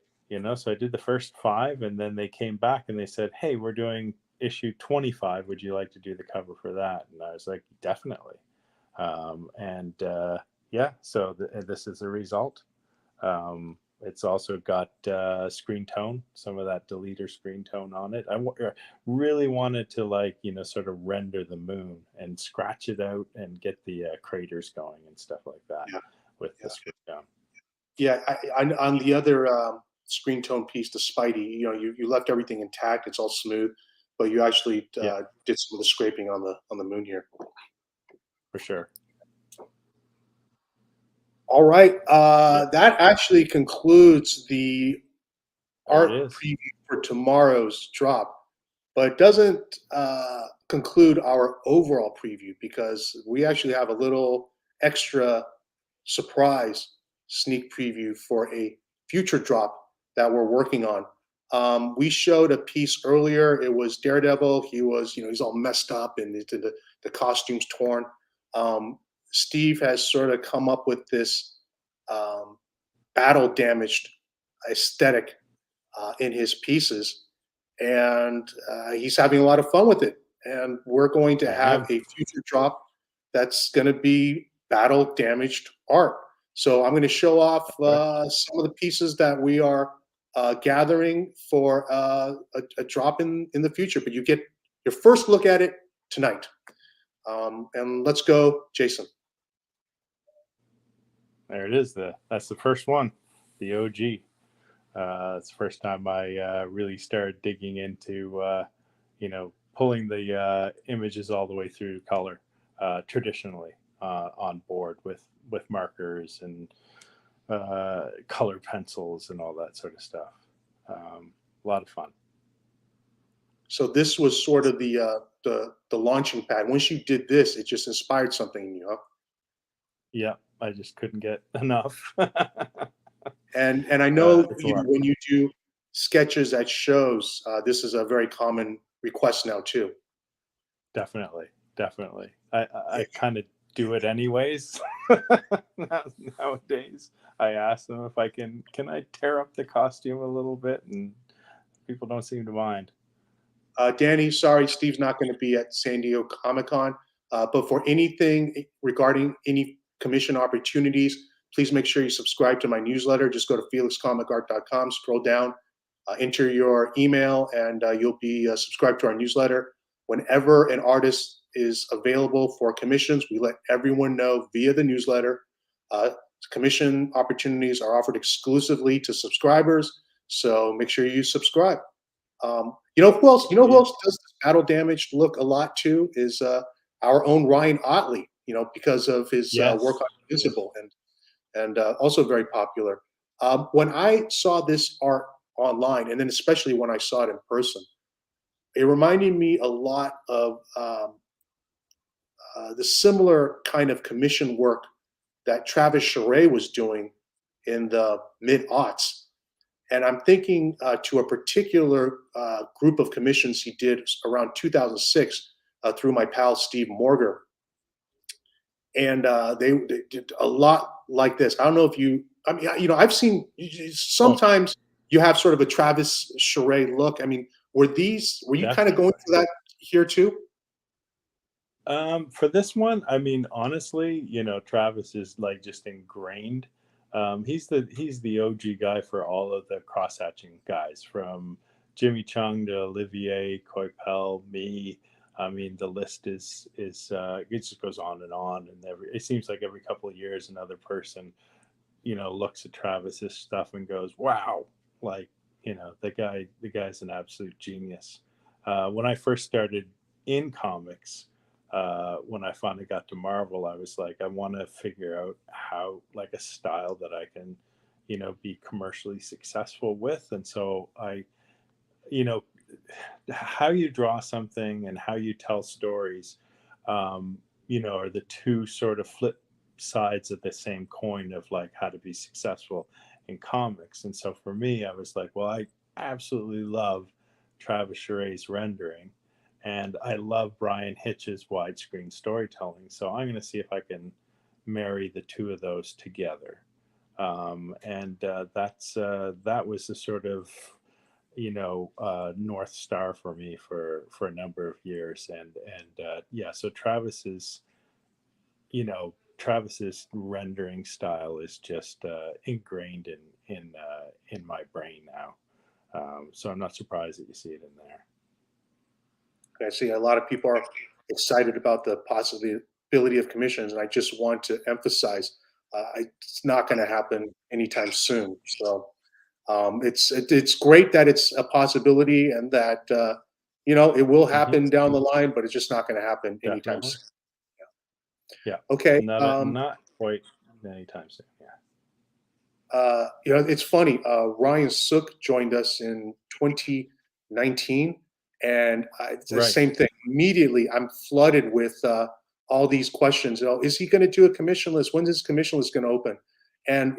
So I did the first 5, and then they came back and they said, "Hey, we're doing issue 25. Would you like to do the cover for that?" And I was like, "Definitely." And yeah, so this is the result. It's also got screen tone, some of that deleter screen tone on it. Really wanted to sort of render the moon and scratch it out and get the craters going and stuff like that Yeah, with yeah. the screen tone. Yeah, on the other screen tone piece, the Spidey, you left everything intact. It's all smooth, but you actually Yeah, did some of the scraping on the moon here. for sure. All right, Yeah, that actually concludes the there it art is. preview for tomorrow's drop, but it doesn't conclude our overall preview because we actually have a little extra surprise sneak preview for a future drop that we're working on. We showed a piece earlier. It was Daredevil. He was, he's all messed up and the costume's torn. Steve has sort of come up with this battle damaged aesthetic in his pieces, and he's having a lot of fun with it. And we're going to I have am. a future drop that's going to be battle damaged art. So I'm going to show off some of the pieces that we are gathering for a drop in the future. But you get your first look at it tonight. And let's go, Jason. There it is. That's the first one, the OG. It's the first time I really started digging into, pulling the images all the way through color traditionally on board with markers and color pencils and all that sort of stuff. A lot of fun. So this was sort of the launching pad. Once you did this, it just inspired something in you, huh? Yeah, I just couldn't get enough. And I know when you do sketches at shows, this is a very common request now too. Definitely. I kind of do it anyways. Nowadays, I ask them if can I tear up the costume a little bit, and people don't seem to mind. Danny, sorry, Steve's not going to be at San Diego Comic-Con, but for anything regarding any commission opportunities, please make sure you subscribe to my newsletter. Just go to felixcomicart.com, scroll down, enter your email, and you'll be subscribed to our newsletter. Whenever an artist is available for commissions, we let everyone know via the newsletter. Commission opportunities are offered exclusively to subscribers, so make sure you subscribe. You know who else? You know who else does this battle damage look a lot too is our own Ryan Otley. You know, because of his work on Invisible and also very popular. When I saw this art online, and then especially when I saw it in person, it reminded me a lot of the similar kind of commission work that Travis Charest was doing in the mid-aughts. And I'm thinking to a particular group of commissions he did around 2006 through my pal Steve Morger. And they did a lot like this. I don't know if I've seen sometimes you have sort of a Travis Charest look. I mean, were you kind of going for that here too? For this one, I mean, honestly, Travis is like just ingrained. He's the OG guy for all of the cross hatching guys, from Jimmy Chung to Olivier Coipel, me. I mean, the list is it just goes on, and it seems like every couple of years another person, looks at Travis's stuff and goes, "Wow!" Like, the guy's an absolute genius. When I first started in comics, when I finally got to Marvel, I was like, I want to figure out how, like, a style that I can, be commercially successful with. And so you know, how you draw something and how you tell stories, are the two sort of flip sides of the same coin of like how to be successful in comics. And so for me, I was like, well, I absolutely love Travis Charest's rendering, and I love Brian Hitch's widescreen storytelling. So I'm going to see if I can marry the two of those together. That was the sort of North Star for me for a number of years. So Travis's rendering style is just ingrained in my brain now. So I'm not surprised that you see it in there. I see a lot of people are excited about the possibility of commissions, and I just want to emphasize it's not going to happen anytime soon. So it's great that it's a possibility, and that it will happen down the line, but it's just not going to happen anytime soon. Yeah. Okay. Not quite anytime soon. Yeah. It's funny. Ryan Sook joined us in 2019, and it's the same thing. Immediately, I'm flooded with all these questions. Is he going to do a commission list? When's his commission list going to open? And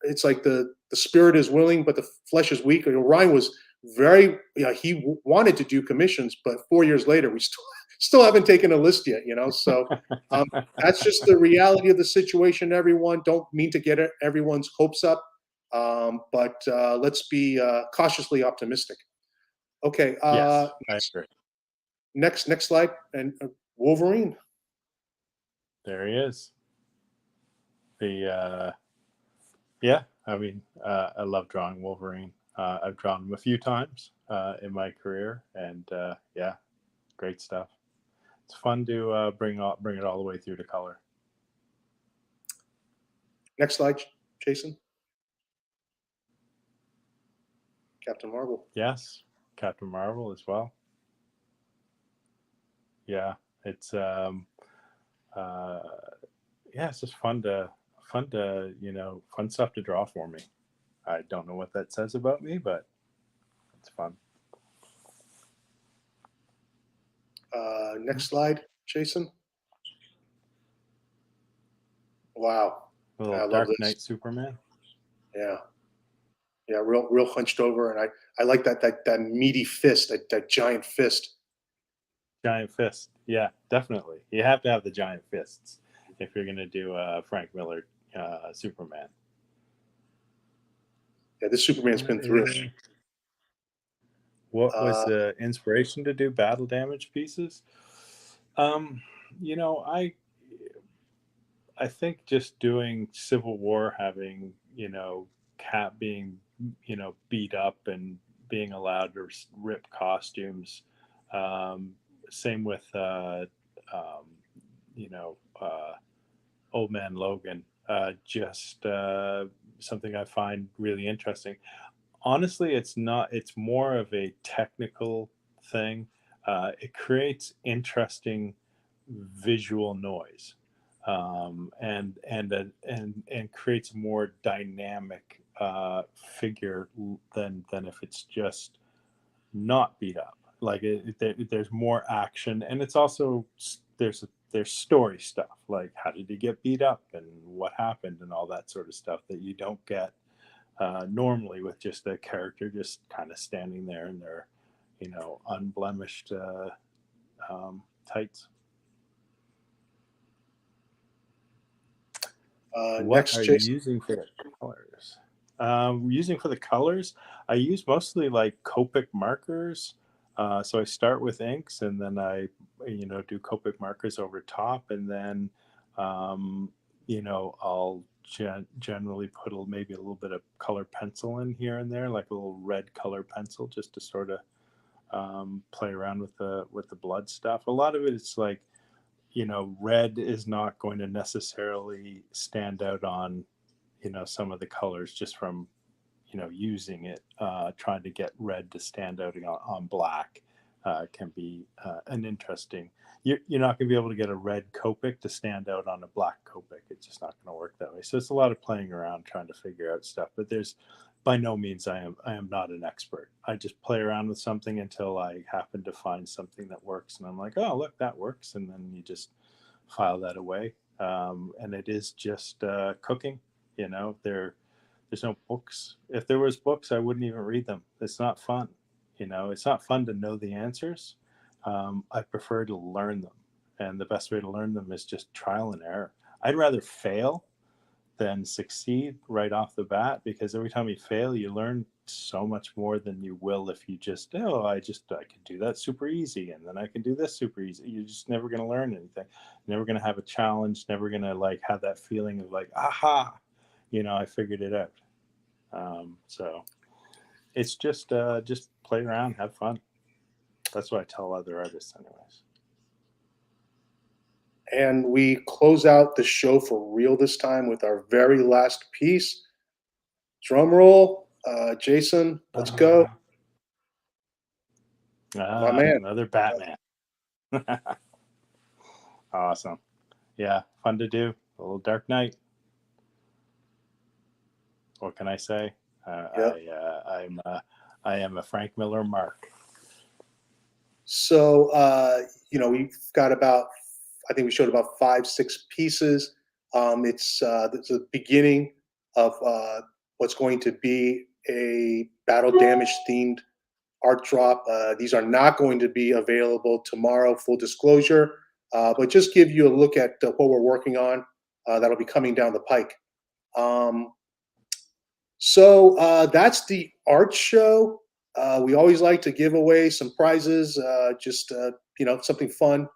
it's like the spirit is willing, but the flesh is weak. Ryan was very, he wanted to do commissions, but 4 years later, we still haven't taken a list yet. So that's just the reality of the situation. Everyone, don't mean to get everyone's hopes up, but let's be cautiously optimistic. Okay. Yes, I agree. Next slide, and Wolverine. There he is. I mean, I love drawing Wolverine. I've drawn him a few times in my career, and great stuff. It's fun to bring it all the way through to color. Next slide, Jason. Captain Marvel. Yes, Captain Marvel as well. Yeah, it's yeah, it's just fun to fun stuff to draw for me. I don't know what that says about me, but it's fun. Next slide, Jason. Wow. A little Dark Knight Superman. Yeah. Yeah, real hunched over, and I like that meaty fist, that giant fist. Giant fist, yeah, definitely. You have to have the giant fists if you're gonna do Frank Miller Superman. Yeah, this Superman's been through. What was the inspiration to do battle damage pieces? You know, I think just doing Civil War, having Cap being beat up and being allowed to rip costumes. Same with Old Man Logan. Just something I find really interesting. Honestly, it's not. It's more of a technical thing. It creates interesting visual noise, and creates a more dynamic figure than if it's just not beat up. Like there's more action, and it's also there's story stuff, like how did he get beat up and what happened and all that sort of stuff that you don't get normally with just a character just kind of standing there in their unblemished tights. What are you using for the colors? Using for the colors, I use mostly like Copic markers. So I start with inks, and then I do Copic markers over top, and then I'll generally put maybe a little bit of color pencil in here and there, like a little red color pencil, just to sort of play around with the blood stuff. A lot of it is like, red is not going to necessarily stand out on some of the colors just from using it. Trying to get red to stand out on black can be an interesting. You're not going to be able to get a red Copic to stand out on a black Copic. It's just not going to work that way. So it's a lot of playing around trying to figure out stuff. But there's by no means I am not an expert. I just play around with something until I happen to find something that works, and I'm like, oh look, that works, and then you just file that away. And it is just cooking. There's no books. If there was books, I wouldn't even read them. It's not fun. It's not fun to know the answers. I prefer to learn them, and the best way to learn them is just trial and error. I'd rather fail than succeed right off the bat, because every time you fail, you learn so much more than you will if you just I can do that super easy, and then I can do this super easy. You're just never going to learn anything. Never going to have a challenge. Never going to like have that feeling of like, aha, I figured it out. So it's just play around, have fun. That's what I tell other artists anyways. And we close out the show for real this time with our very last piece. Drum roll, Jason, let's go. My man. Another Batman. Awesome. Yeah, fun to do. A little Dark Knight. What can I say? Yep. I am a Frank Miller mark. So we've got I think we showed about 5-6 pieces. It's the beginning of what's going to be a battle damage themed art drop. These are not going to be available tomorrow, full disclosure, but just give you a look at what we're working on. That'll be coming down the pike. So that's the art show. We always like to give away some prizes, just something fun.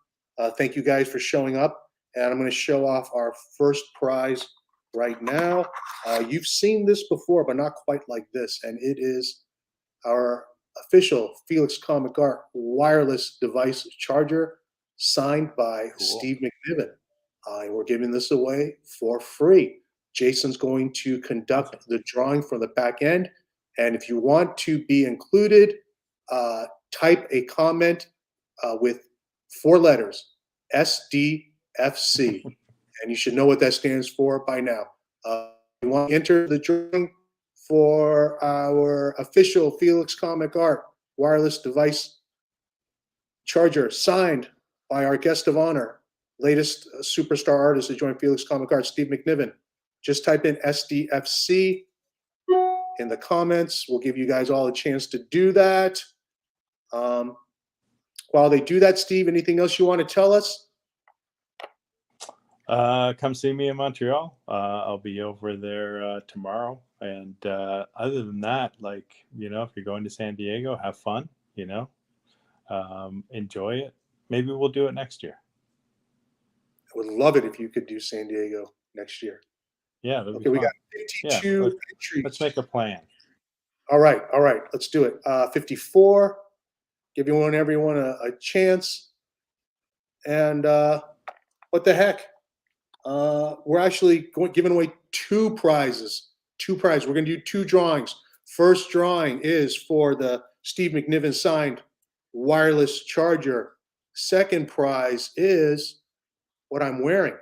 Thank you guys for showing up, and I'm going to show off our first prize right now. You've seen this before, but not quite like this, and it is our official Felix Comic Art wireless device charger, signed by Steve McNiven. And we're giving this away for free. Jason's going to conduct the drawing from the back end. And if you want to be included, type a comment with 4 letters, SDFC. And you should know what that stands for by now. You want to enter the drawing for our official Felix Comic Art wireless device charger, signed by our guest of honor, latest superstar artist to join Felix Comic Art, Steve McNiven. Just type in SDFC in the comments. We'll give you guys all a chance to do that. While they do that, Steve, anything else you want to tell us? Come see me in Montreal. I'll be over there tomorrow. And other than that, like, you know, if you're going to San Diego, have fun, you know, enjoy it. Maybe we'll do it next year. I would love it if you could do San Diego next year. Yeah. Okay, we got 52 entries. Let's make a plan. All right. Let's do it. 54. Give everyone a chance. And what the heck? We're actually giving away 2 prizes. 2 prizes. We're going to do 2 drawings. First drawing is for the Steve McNiven signed wireless charger. Second prize is what I'm wearing.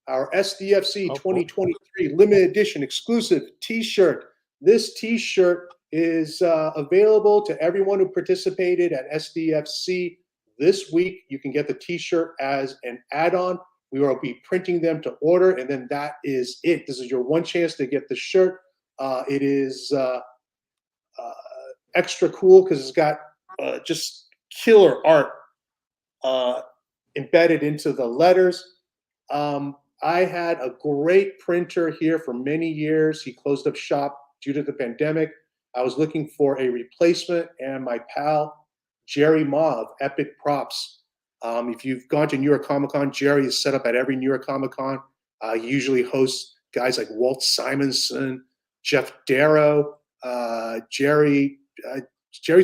Our SDFC 2023 limited edition exclusive T-shirt. This T-shirt is available to everyone who participated at SDFC this week. You can get the T-shirt as an add-on. We will be printing them to order, and then that is it. This is your one chance to get the shirt. It is extra cool because it's got just killer art embedded into the letters. I had a great printer here for many years. He closed up shop due to the pandemic. I was looking for a replacement, and my pal, Jerry Ma of Epic Props. If you've gone to New York Comic Con, Jerry is set up at every New York Comic Con. He usually hosts guys like Walt Simonson, Jeff Darrow. Jerry's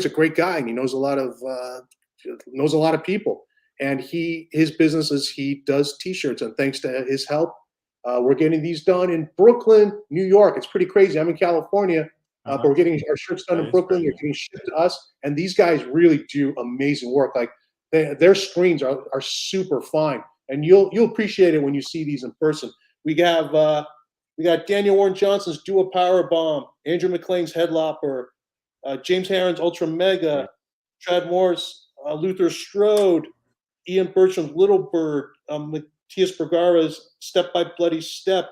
a great guy, and he knows a lot of people. And his business is he does T-shirts, and thanks to his help, we're getting these done in Brooklyn, New York. It's pretty crazy. I'm in California, but we're getting our shirts done in Brooklyn. They're getting shipped to us, and these guys really do amazing work. Like their screens are super fine, and you'll appreciate it when you see these in person. We got Daniel Warren Johnson's Do a Power Bomb, Andrew McLean's Headlopper, James Herron's Ultra Mega, Chad Moore's Luther Strode, Ian Bertram's Little Bird, Matthias Bergara's Step by Bloody Step,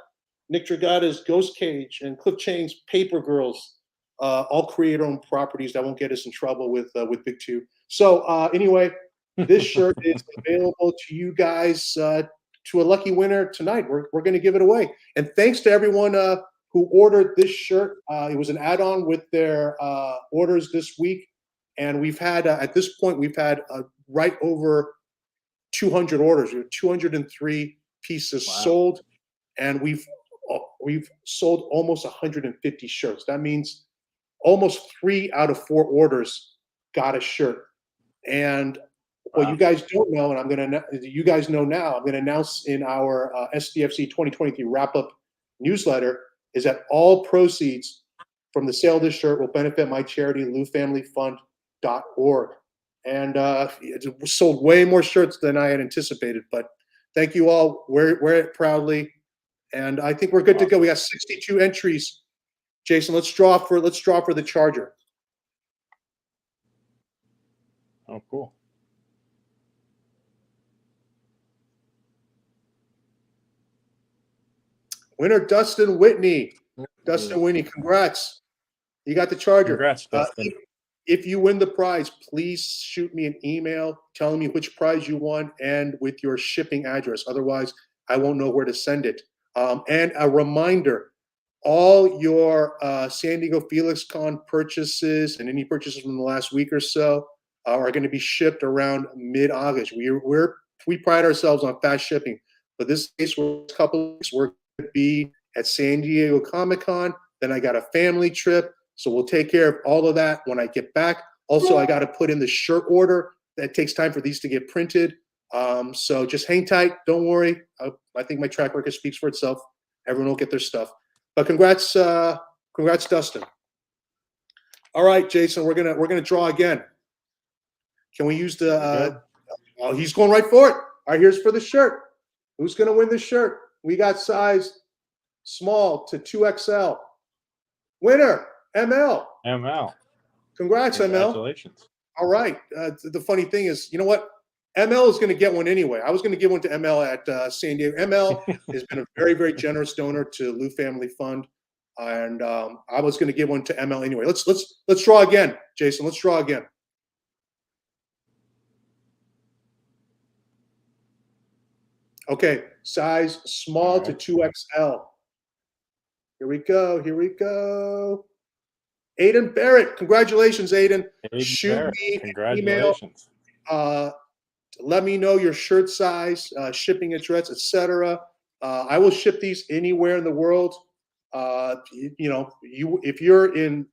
Nick Dragata's Ghost Cage, and Cliff Chang's Paper Girls, all creator-owned properties that won't get us in trouble with Big Two. So anyway, this shirt is available to you guys to a lucky winner tonight. We're going to give it away. And thanks to everyone who ordered this shirt. It was an add-on with their orders this week. And we've had, at this point, we've had right over 200 orders. We have 203 pieces sold, and we've sold almost 150 shirts. That means almost 3 out of 4 orders got a shirt. And what you guys don't know, and you guys know now, I'm gonna announce in our SDFC 2023 wrap-up newsletter is that all proceeds from the sale of this shirt will benefit my charity, LouFamilyFund.org. And it sold way more shirts than I had anticipated. But thank you all. Wear it proudly, and I think we're good to go. We got 62 entries. Jason, let's draw for the charger. Oh, cool. Winner Dustin Whitney. Dustin Whitney, congrats. You got the charger. Congrats, Dustin. If you win the prize, please shoot me an email telling me which prize you won and with your shipping address. Otherwise, I won't know where to send it. And a reminder, all your San Diego FelixCon purchases and any purchases from the last week or so are going to be shipped around mid-August. We pride ourselves on fast shipping, but this case, for a couple of weeks, we're going to be at San Diego Comic-Con. Then I got a family trip. So we'll take care of all of that when I get back. Also, I got to put in the shirt order. That takes time for these to get printed. So just hang tight. Don't worry. I think my track record speaks for itself. Everyone will get their stuff. But congrats, Dustin. All right, Jason, we're gonna draw again. Can we use the? Oh, he's going right for it. All right, here's for the shirt. Who's gonna win this shirt? We got size small to 2XL. Winner, ML. ML. Congrats, ML. Congratulations. All right. The funny thing is, you know what? ML is going to get one anyway. I was going to give one to ML at San Diego. ML has been a very, very generous donor to Lou Family Fund, and I was going to give one to ML anyway. Let's draw again, Jason. Let's draw again. Okay, size small to 2XL. Here we go. Here we go. Aiden Barrett, congratulations, Aiden. Shoot me an email. Let me know your shirt size, shipping address, etc. I will ship these anywhere in the world. If you're in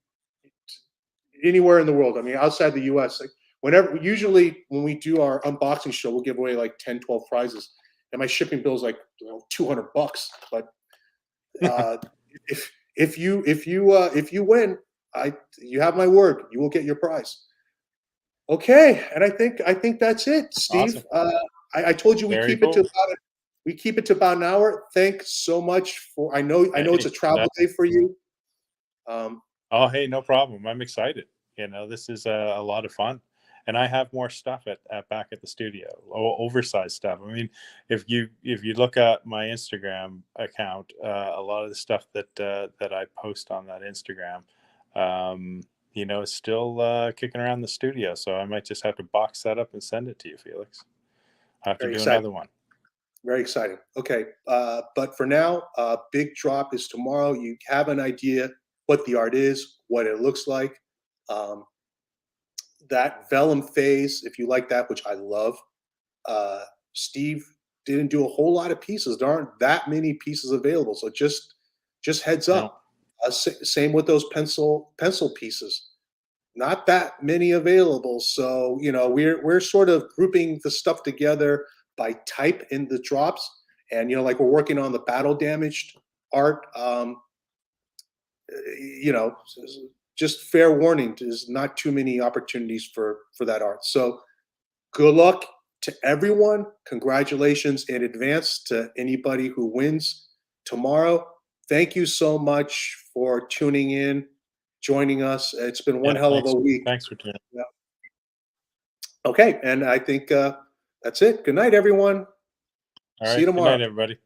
anywhere in the world, I mean, outside the U.S., like usually when we do our unboxing show, we'll give away like 10, 12 prizes, and my shipping bill is like $200. But if you win, you have my word. You will get your prize. Okay, and I think that's it, Steve. Awesome. I told you we keep it to about an hour. Thanks so much for. I know it's a travel day for you. Oh, hey, no problem. I'm excited. This is a lot of fun, and I have more stuff back at the studio, oversized stuff. I mean, if you look at my Instagram account, a lot of the stuff that I post on that Instagram. It's still kicking around the studio, so I might just have to box that up and send it to you, Felix. I have to do another one. Very exciting. Okay, but for now, big drop is tomorrow. You have an idea what the art is, what it looks like. That vellum phase, if you like that, which I love. Steve didn't do a whole lot of pieces. There aren't that many pieces available, so just heads up. No. Same with those pencil pieces, not that many available. So we're sort of grouping the stuff together by type in the drops, and like we're working on the battle damaged art. Just fair warning, there's not too many opportunities for that art. So good luck to everyone. Congratulations in advance to anybody who wins tomorrow. Thank you so much for tuning in, joining us. It's been one hell of a week. Thanks for tuning in. Yeah. Okay, and I think that's it. Good night, everyone. All right, see you tomorrow. Good night, everybody.